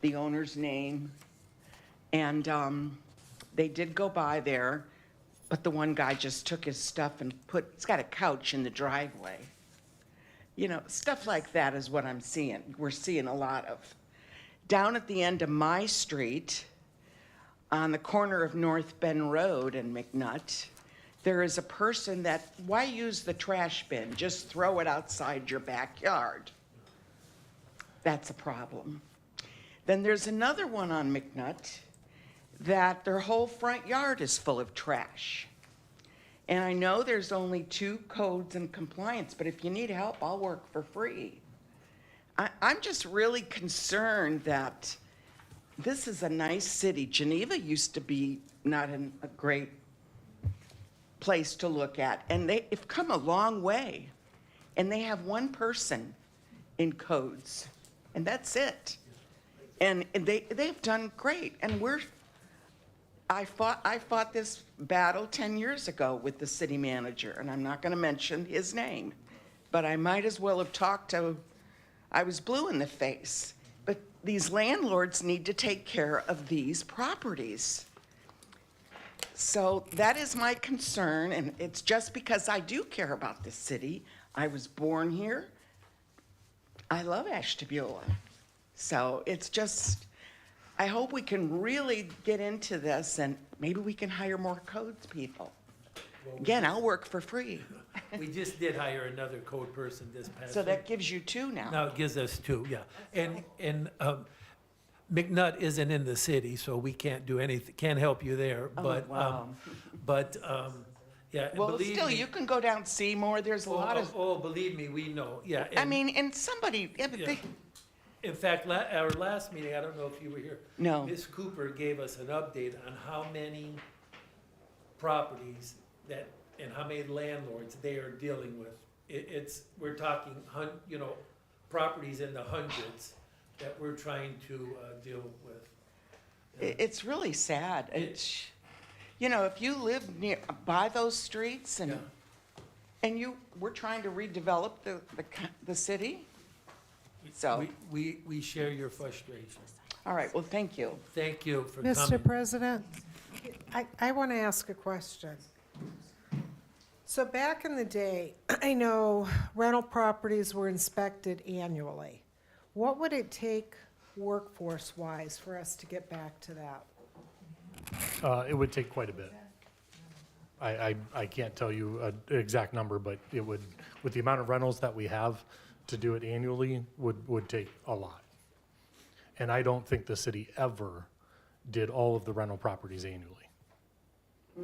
the owner's name. And they did go by there, but the one guy just took his stuff and he's got a couch in the driveway. Stuff like that is what I'm seeing. We're seeing a lot of. Down at the end of my street, on the corner of North Bend Road and McNutt, there is a person that, why use the trash bin? Just throw it outside your backyard. That's a problem. Then there's another one on McNutt that their whole front yard is full of trash. And I know there's only 2 codes in compliance, but if you need help, I'll work for free. I'm just really concerned that this is a nice city. Geneva used to be not a great place to look at, and they've come a long way. And they have one person in codes, and that's it. And they've done great. And I fought this battle 10 years ago with the city manager, and I'm not going to mention his name, but I might as well have I was blue in the face. But these landlords need to take care of these properties. So that is my concern, and it's just because I do care about this city. I was born here. I love Ashtabula. So it's just, I hope we can really get into this and maybe we can hire more codes people. Again, I'll work for free. We just did hire another code person this past So week. that gives you two now. Now it gives us two, yeah. And McNutt isn't in the city, so we can't do anything, can't help you there, Oh, but, wow. Yeah, and Well, believe still, me. you can go down Seymour. There's a lot of, Oh, believe me, we know, yeah. I and- mean, and somebody, yeah, but Yeah. they, In fact, our last meeting, I don't know if you were here. No. Ms. Cooper gave us an update on how many properties that, and how many landlords they are dealing with. We're talking, properties in the hundreds that we're trying to deal with. it's really sad. It's, you know, if you live by those streets Yeah. and we're trying to redevelop the city. So, We share your frustration. all right, well, thank you. Thank you for coming. Mr. President, I want to ask a question. So back in the day, I know rental properties were inspected annually. What would it take workforce-wise for us to get back to that? It would take quite a bit. I can't tell you an exact number, but it would, with the amount of rentals that we have, to do it annually would take a lot. And I don't think the city ever did all of the rental properties annually. For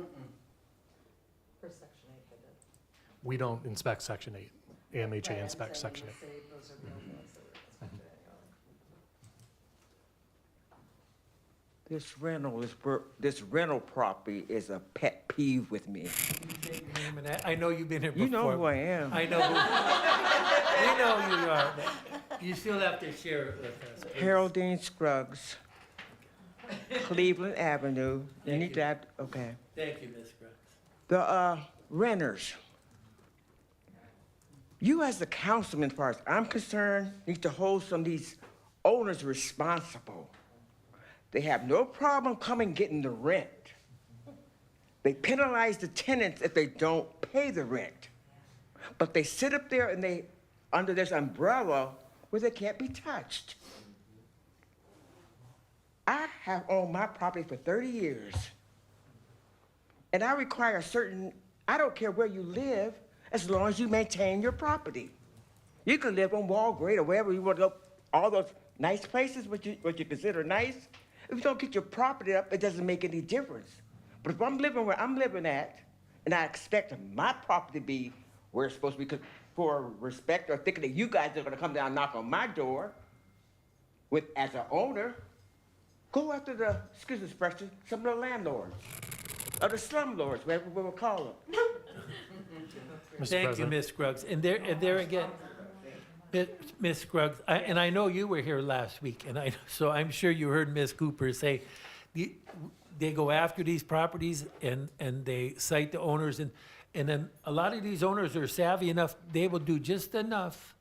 Section 8, they did. We don't inspect Section 8. AMHA inspects Section 8. This rental property is a pet peeve with me. State your name and I know you've been here before. You know who I am. I know we know who you are, but you still have to share it with us. please. Haroldine Scruggs, Cleveland Avenue. You Thank need you. to have, okay. Thank you, Ms. Grant. The renters. You as the councilman, as far as I'm concerned, need to hold some of these owners responsible. They have no problem coming getting the rent. They penalize the tenants if they don't pay the rent. But they sit up there and they, under this umbrella where they can't be touched. I have owned my property for 30 years. And I require a certain, I don't care where you live, as long as you maintain your property. You can live on Walgrave or wherever you want to go, all those nice places, what you consider nice. If you don't get your property up, it doesn't make any difference. But if I'm living where I'm living at, and I expect my property to be where it's supposed to be, 'cause for respect or thinking that you guys are gonna come down and knock on my door with, as an owner, go after the, excuse the expression, some of the landlords, or the slumlords, whatever we will call them. Mr. Thank you, President. Ms. Scruggs. And there again, Ms. Scruggs, and I know you were here last week, so I'm sure you heard Ms. Cooper say, they go after these properties and they cite the owners, and then a lot of these owners are savvy enough, they will do just enough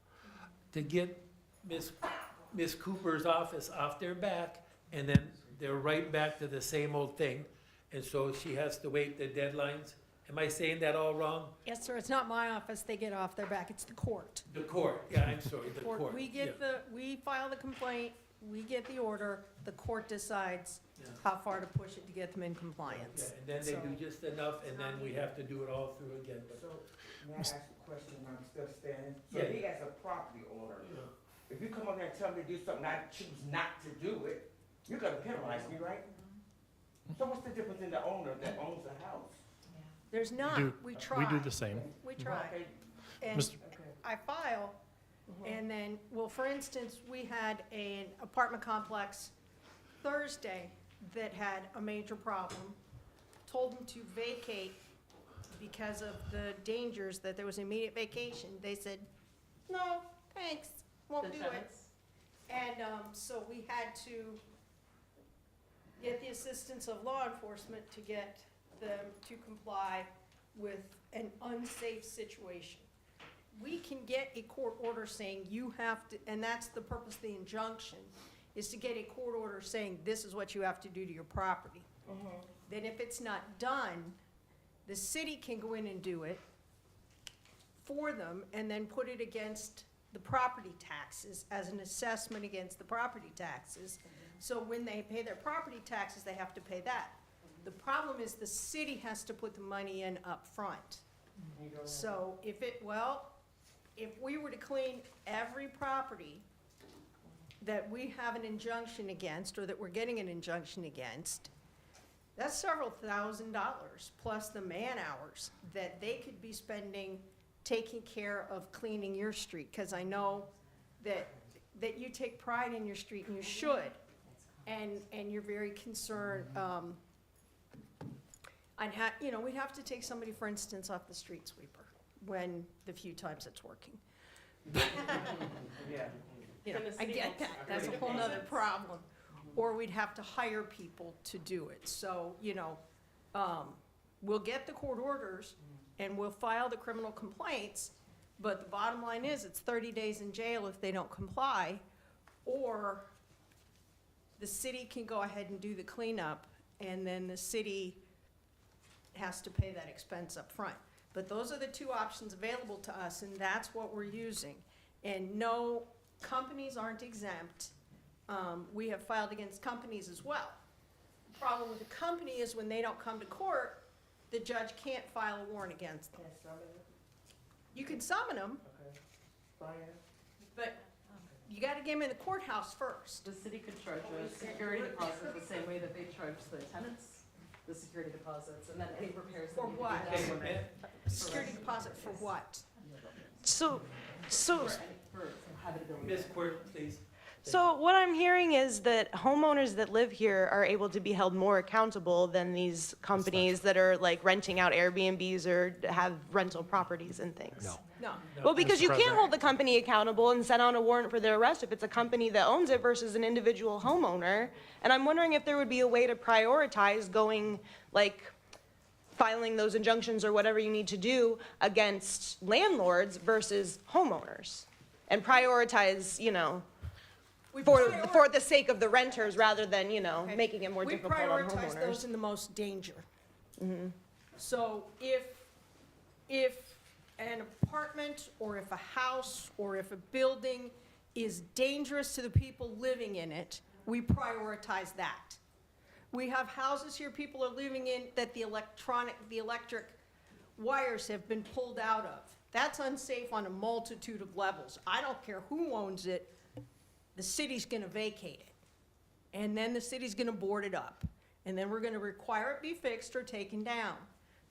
to get Ms. Cooper's office off their back, and then they're right back to the same old thing. And so she has to wait the deadlines. Am I saying that all wrong? Yes, sir, it's not my office, they get off their back, it's the court. The court, yeah, I'm sorry, the court. We yeah. get we file the complaint, we get the order, the court decides Yeah. how far to push it to get them in Yeah, compliance. and then they do just enough, and then we have to do it all through again, but, May I ask a question when I'm still standing? So Yeah. he as a property owner, you know. if you come up here and tell me to do something, I choose not to do it, you're gonna penalize me, right? So what's the difference in the owner that owns the house? There's not, we try. We do the same. We try. Okay. And Mr. I file, and then, well, for instance, we had an apartment complex Thursday that had a major problem. Told them to vacate because of the dangers, that there was immediate vacation. They said, no, thanks, won't do it. And so we had to get the assistance of law enforcement to get them to comply with an unsafe situation. We can get a court order saying you have to, and that's the purpose of the injunction, is to get a court order saying this is what you have to do to your property. Then if it's not done, the city can go in and do it for them and then put it against the property taxes as an assessment against the property taxes. So when they pay their property taxes, they have to pay that. The problem is the city has to put the money in up front. So if we were to clean every property that we have an injunction against, or that we're getting an injunction against, that's several $1,000s, plus the man-hours that they could be spending taking care of cleaning your street, because I know that you take pride in your street, and you should, and you're very concerned, we'd have to take somebody, for instance, off the street sweeper, when the few times it's working. I get that, that's a whole nother problem. Or we'd have to hire people to do it. So, we'll get the court orders and we'll file the criminal complaints, but the bottom line is it's 30 days in jail if they don't comply, or the city can go ahead and do the cleanup, and then the city has to pay that expense up front. But those are the two options available to us, and that's what we're using. And no, companies aren't exempt. We have filed against companies as well. The problem with the company is when they don't come to court, the judge can't file a warrant against them. You can summon them, but you gotta get them in the courthouse first. The city could charge a security deposit the same way that they charge the tenants the security deposits, and then any repairs that For need to be what? done. Security deposit for what? So For habitability. Ms. Quirk, please. So what I'm hearing is that homeowners that live here are able to be held more accountable than these companies that are like renting out Airbnbs or have rental properties and things. No. Well, because Mr. you can't President. hold the company accountable and send out a warrant for their arrest if it's a company that owns it versus an individual homeowner. And I'm wondering if there would be a way to prioritize going, like, filing those injunctions or whatever you need to do against landlords versus homeowners. And prioritize, for the sake of the renters rather than, making it more difficult on We prioritize those homeowners. in the most danger. So if an apartment, or if a house, or if a building is dangerous to the people living in it, we prioritize that. We have houses here people are living in that the electric wires have been pulled out of. That's unsafe on a multitude of levels. I don't care who owns it, the city's gonna vacate it. And then the city's gonna board it up. And then we're gonna require it be fixed or taken down.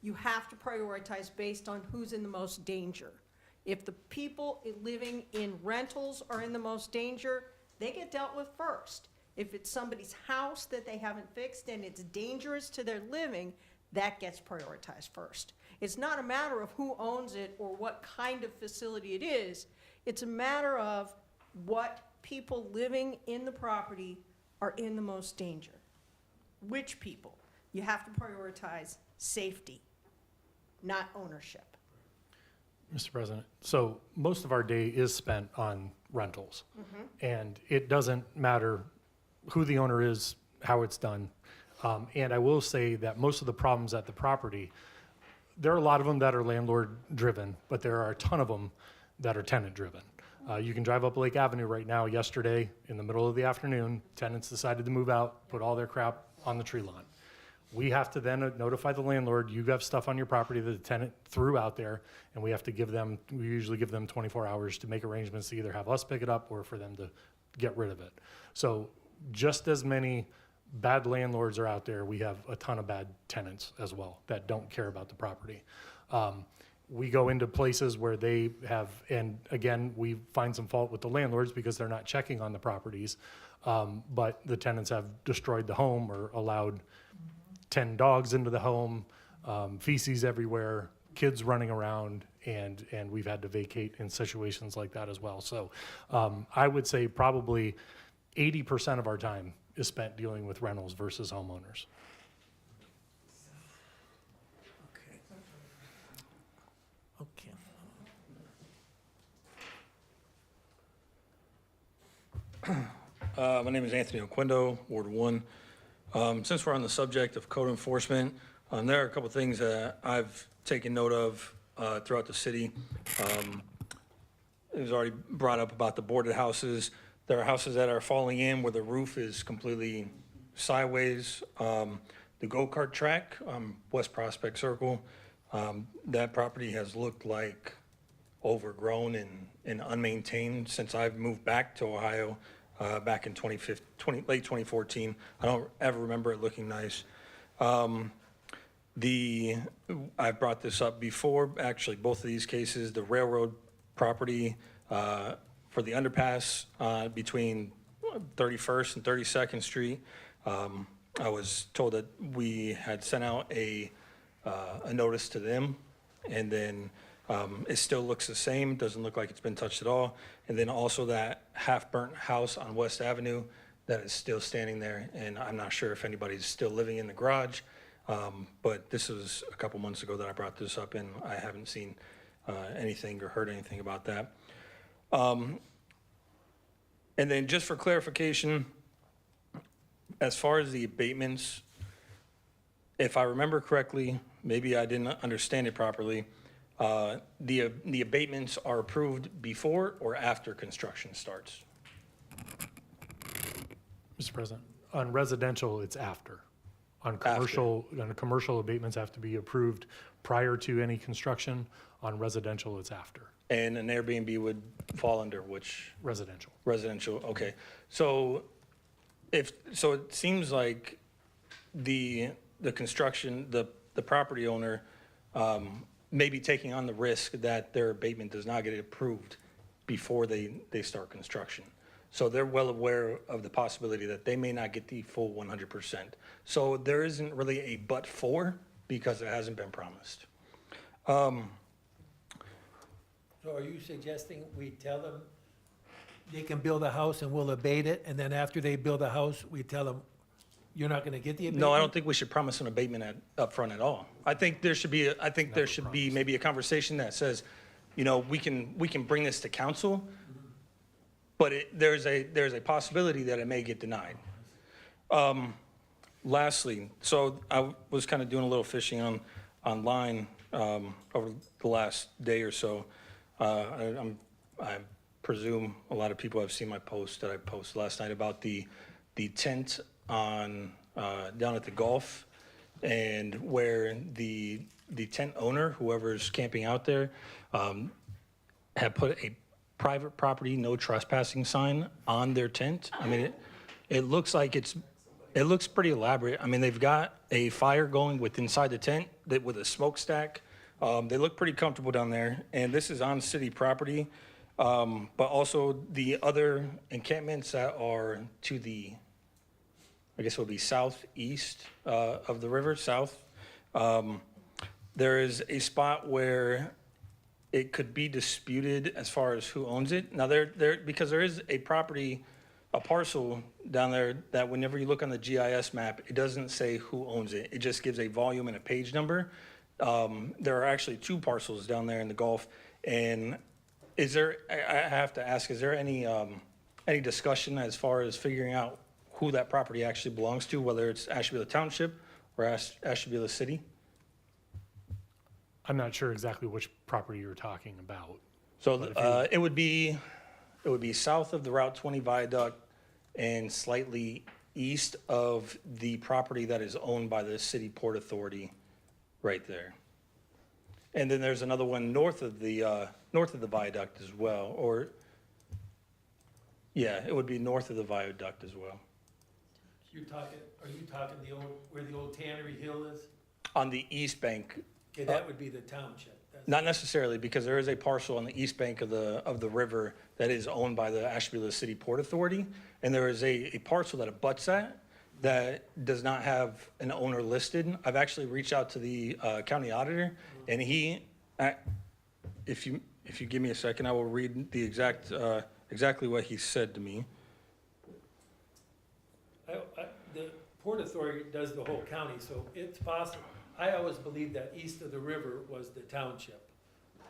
You have to prioritize based on who's in the most danger. If the people living in rentals are in the most danger, they get dealt with first. If it's somebody's house that they haven't fixed and it's dangerous to their living, that gets prioritized first. It's not a matter of who owns it or what kind of facility it is. It's a matter of what people living in the property are in the most danger. Which people? You have to prioritize safety, not ownership. Mr. President, so most of our day is spent on rentals. And it doesn't matter who the owner is, how it's done. And I will say that most of the problems at the property, there are a lot of them that are landlord-driven, but there are a ton of them that are tenant-driven. You can drive up Lake Avenue right now. Yesterday, in the middle of the afternoon, tenants decided to move out, put all their crap on the tree lawn. We have to then notify the landlord, you have stuff on your property that the tenant threw out there, and we have to we usually give them 24 hours to make arrangements to either have us pick it up or for them to get rid of it. So just as many bad landlords are out there, we have a ton of bad tenants as well that don't care about the property. We go into places where they have, and again, we find some fault with the landlords because they're not checking on the properties, but the tenants have destroyed the home or allowed 10 dogs into the home, feces everywhere, kids running around, and we've had to vacate in situations like that as well. So I would say probably 80% of our time is spent dealing with rentals versus homeowners. Okay. My name is Anthony Oquendo, Ward 1. Since we're on the subject of code enforcement, there are a couple things that I've taken note of throughout the city. it was already brought up about the boarded houses. There are houses that are falling in where the roof is completely sideways. The go-kart track, West Prospect Circle, that property has looked like overgrown and unmaintained since I've moved back to Ohio back in late 2014. I don't ever remember it looking nice. I've brought this up before, actually, both of these cases, the railroad property for the underpass between 31st and 32nd Street. I was told that we had sent out a notice to them, and then it still looks the same, doesn't look like it's been touched at all. And then also that half-burnt house on West Avenue that is still standing there, and I'm not sure if anybody's still living in the garage. But this was a couple months ago that I brought this up, and I haven't seen anything or heard anything about that. And then just for clarification, as far as the abatements, if I remember correctly, maybe I didn't understand it properly, the abatements are approved before or after construction starts? Mr. President, on residential, it's after. On commercial abatements have to be approved prior to any construction. On residential, it's after. And an Airbnb would fall under which? Residential. Residential, okay. So it seems like the construction, the property owner may be taking on the risk that their abatement does not get approved before they start construction. So they're well aware of the possibility that they may not get the full 100%. So there isn't really a but for because it hasn't been promised. So are you suggesting we tell them they can build a house and we'll abate it, and then after they build a house, we tell them you're not going to get the abatement? No, I don't think we should promise an abatement up front at all. I think there should be maybe a conversation that says, you know, we can bring this to council, but there's a possibility that it may get denied. Lastly, so I was kind of doing a little fishing online over the last day or so. I presume a lot of people have seen my post that I posted last night about the tent on down at the Gulf, and where the tent owner, whoever's camping out there, had put a private property no trespassing sign on their tent. I mean, it looks like it looks pretty elaborate. I mean, they've got a fire going inside the tent with a smokestack. They look pretty comfortable down there, and this is on city property. But also the other encampments that are to the, I guess it would be southeast of the river, south. There is a spot where it could be disputed as far as who owns it. Now, because there is a property, a parcel down there that whenever you look on the GIS map, it doesn't say who owns it. It just gives a volume and a page number. There are actually two parcels down there in the Gulf. And I have to ask, is there any discussion as far as figuring out who that property actually belongs to, whether it's Ashtabula Township or Ashtabula City? I'm not sure exactly which property you're talking about. So it would be south of the Route 20 viaduct and slightly east of the property that is owned by the City Port Authority, right there. And then there's another one north of the viaduct as well, or yeah, it would be north of the viaduct as well. Are you talking where the old Tannery Hill is? On the east bank. Okay, that would be the township. Not necessarily, because there is a parcel on the east bank of the river that is owned by the Ashtabula City Port Authority, and there is a parcel that abuts that does not have an owner listed. I've actually reached out to the county auditor, and if you give me a second, I will read the exactly what he said to me. The Port Authority does the whole county, so it's possible. I always believed that east of the river was the township.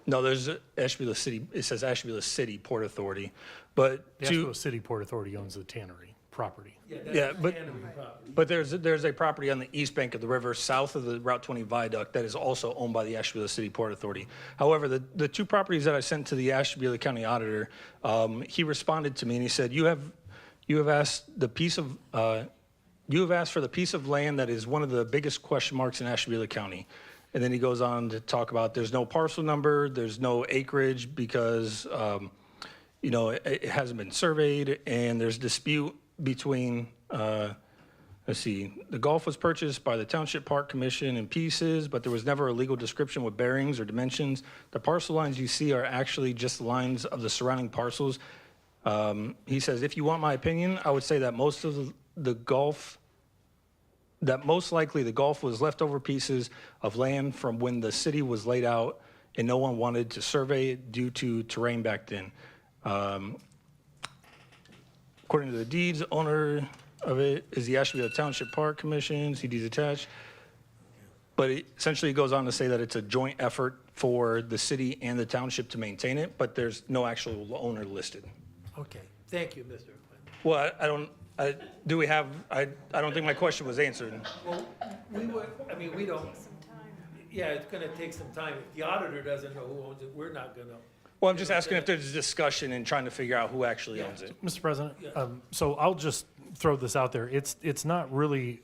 No, there's Ashtabula City. It says Ashtabula City Port Authority, but The Ashtabula City Port Authority owns the tannery. property. Yeah, but there's a property on the east bank of the river, south of the Route 20 viaduct, that is also owned by the Ashtabula City Port Authority. However, the two properties that I sent to the Ashtabula County Auditor, he responded to me and he said, you have asked for the piece of land that is one of the biggest question marks in Ashtabula County. And then he goes on to talk about there's no parcel number, there's no acreage because it hasn't been surveyed, and there's dispute between, let's see, the Gulf was purchased by the Township Park Commission in pieces, but there was never a legal description with bearings or dimensions. The parcel lines you see are actually just lines of the surrounding parcels. He says, if you want my opinion, I would say that most likely the Gulf was leftover pieces of land from when the city was laid out and no one wanted to survey it due to terrain back then. According to the deeds, owner of it is the Ashtabula Township Park Commission, CDs attached. But it essentially goes on to say that it's a joint effort for the city and the township to maintain it, but there's no actual owner listed. Okay, thank you, Mr. Quinn. Well, I don't think my question was answered. Well, we don't, yeah, it's gonna take some time. If the auditor doesn't know who owns it, we're not gonna. Well, I'm just asking if there's a discussion and trying to figure out who actually owns it. Mr. President, so I'll just throw this out there. It's not really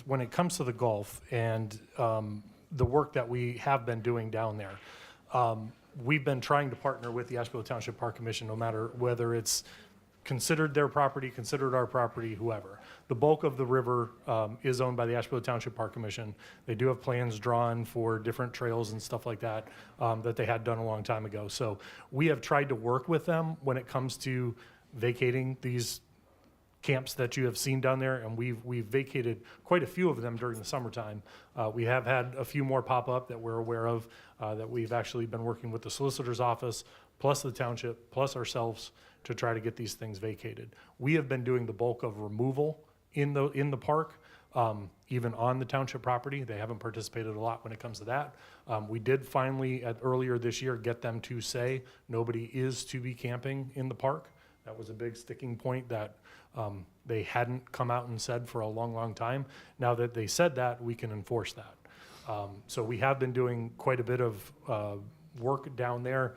when it comes to the Gulf and the work that we have been doing down there. We've been trying to partner with the Ashtabula Township Park Commission, no matter whether it's considered their property, considered our property, whoever. The bulk of the river is owned by the Ashtabula Township Park Commission. They do have plans drawn for different trails and stuff like that that they had done a long time ago. So we have tried to work with them when it comes to vacating these camps that you have seen down there, and we've vacated quite a few of them during the summertime. We have had a few more pop up that we're aware of that we've actually been working with the solicitor's office, plus the township, plus ourselves to try to get these things vacated. We have been doing the bulk of removal in the park, even on the township property. They haven't participated a lot when it comes to that. We did finally, earlier this year, get them to say nobody is to be camping in the park. That was a big sticking point that they hadn't come out and said for a long, long time. Now that they said that, we can enforce that. So we have been doing quite a bit of work down there.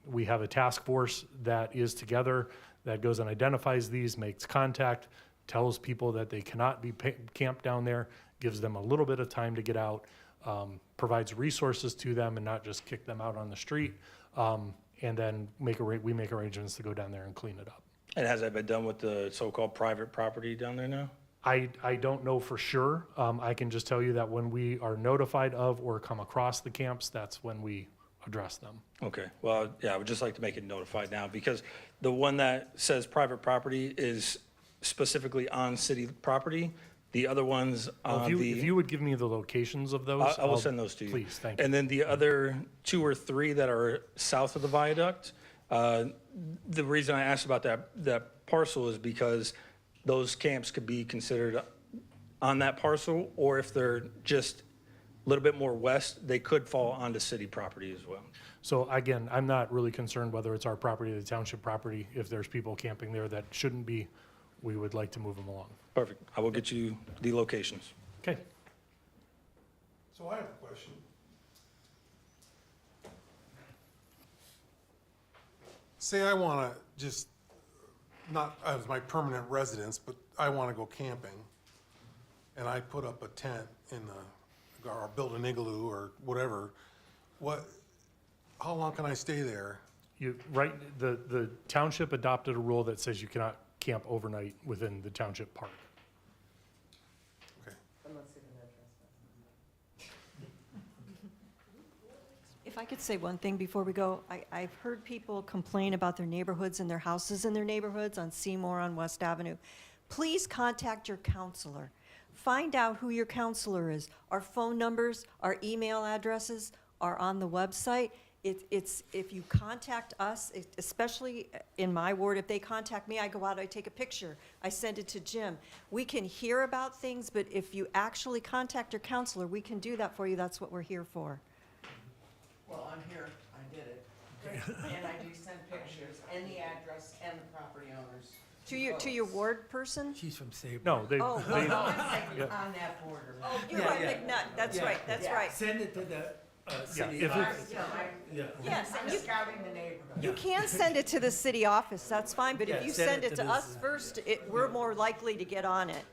We have a task force that is together, that goes and identifies these, makes contact, tells people that they cannot be camped down there, gives them a little bit of time to get out, provides resources to them and not just kick them out on the street, and then we make arrangements to go down there and clean it up. And has that been done with the so-called private property down there now? I don't know for sure. I can just tell you that when we are notified of or come across the camps, that's when we address them. Okay, well, yeah, I would just like to make it notified now, because the one that says private property is specifically on city property. The other ones on If you would give me the locations of those. I will send those to you. Please, thank you. And then the other 2 or 3 that are south of the viaduct, the reason I asked about that parcel is because those camps could be considered on that parcel, or if they're just a little bit more west, they could fall onto city property as well. So again, I'm not really concerned whether it's our property or the township property. If there's people camping there that shouldn't be, we would like to move them along. Perfect. I will get you the locations. Okay. So I have a question. Say I want to just, not as my permanent residence, but I want to go camping, and I put up a tent in or build an igloo or whatever. How long can I stay there? The township adopted a rule that says you cannot camp overnight within the township park. Okay. If I could say one thing before we go, I've heard people complain about their neighborhoods and their houses in their neighborhoods on Seymour, on West Avenue. Please contact your counselor. Find out who your counselor is. Our phone numbers, our email addresses are on the website. If you contact us, especially in my ward, if they contact me, I go out, I take a picture, I send it to Jim. We can hear about things, but if you actually contact your counselor, we can do that for you. That's what we're here for. Well, I'm here, I did it. And I do send pictures and the address and the property owners. To your ward person? She's from Sabre. No, they, Oh, they, oh, On that border. oh, you're Yeah, right, yeah. McNutt, that's Yeah. right, that's right. Send it to the city. if office. it's- Yeah. Yes, and you, Scouting the neighborhood. you can send it to the city office, that's fine, but Yeah, if you send send it it to to the us first, we're more likely to get on it.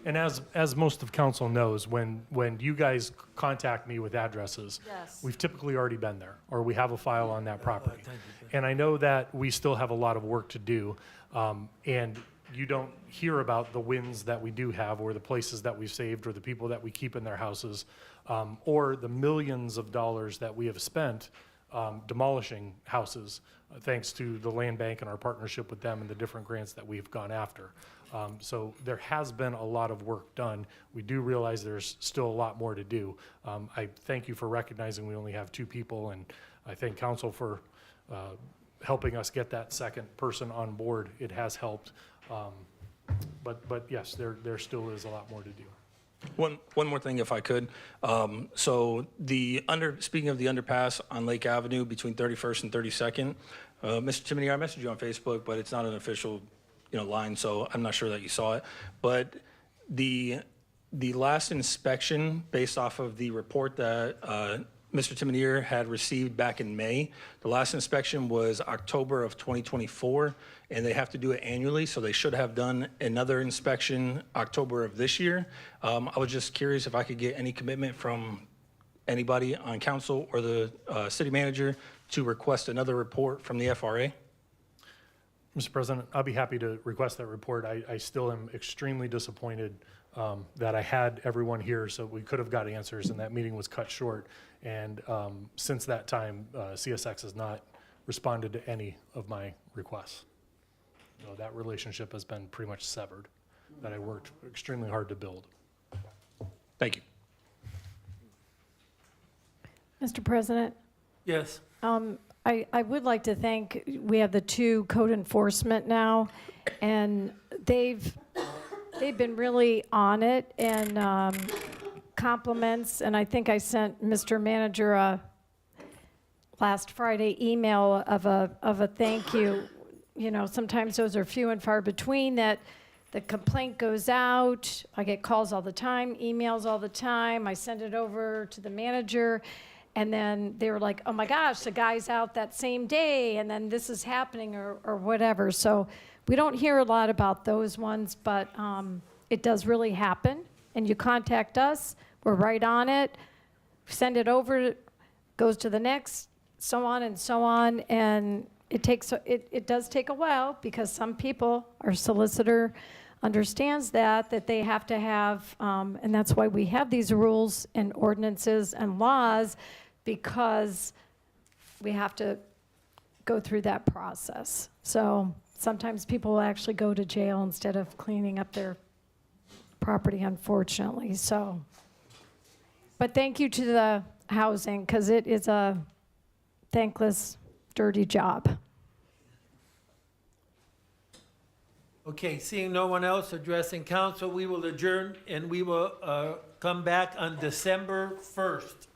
and as most of council knows, when you guys contact me with addresses, Yes. we've typically already been there, or we have a file on that property. thank you. And I know that we still have a lot of work to do, and you don't hear about the wins that we do have, or the places that we've saved, or the people that we keep in their houses, or the millions of dollars that we have spent demolishing houses, thanks to the land bank and our partnership with them and the different grants that we've gone after. So there has been a lot of work done. We do realize there's still a lot more to do. I thank you for recognizing we only have 2 people, and I thank council for helping us get that second person on board. It has helped. But yes, there still is a lot more to do. One more thing, if I could. So speaking of the underpass on Lake Avenue between 31st and 32nd, Mr. Timony, I messaged you on Facebook, but it's not an official, line, so I'm not sure that you saw it. But the last inspection, based off of the report that Mr. Timonier had received back in May, the last inspection was October of 2024, and they have to do it annually, so they should have done another inspection October of this year. I was just curious if I could get any commitment from anybody on council or the city manager to request another report from the FRA. Mr. President, I'll be happy to request that report. I still am extremely disappointed that I had everyone here, so we could have got answers, and that meeting was cut short. And since that time, CSX has not responded to any of my requests. So that relationship has been pretty much severed, that I worked extremely hard to build. Thank you. Mr. President, Yes. I would like to thank, we have the 2 code enforcement now, and they've been really on it, and compliments, and I think I sent Mr. Manager a last Friday email of a thank you. Sometimes those are few and far between, that the complaint goes out. I get calls all the time, emails all the time. I send it over to the manager, and then they were like, oh my gosh, the guy's out that same day, and then this is happening, or whatever. So we don't hear a lot about those ones, but it does really happen. And you contact us, we're right on it, send it over, goes to the next, so on and so on. And it does take a while, because some people, our solicitor understands that they have to have, and that's why we have these rules and ordinances and laws, because we have to go through that process. So sometimes people will actually go to jail instead of cleaning up their property, unfortunately. So, but thank you to the housing, because it is a thankless, dirty job. Okay, seeing no one else addressing council, we will adjourn, and we will come back on December 1st.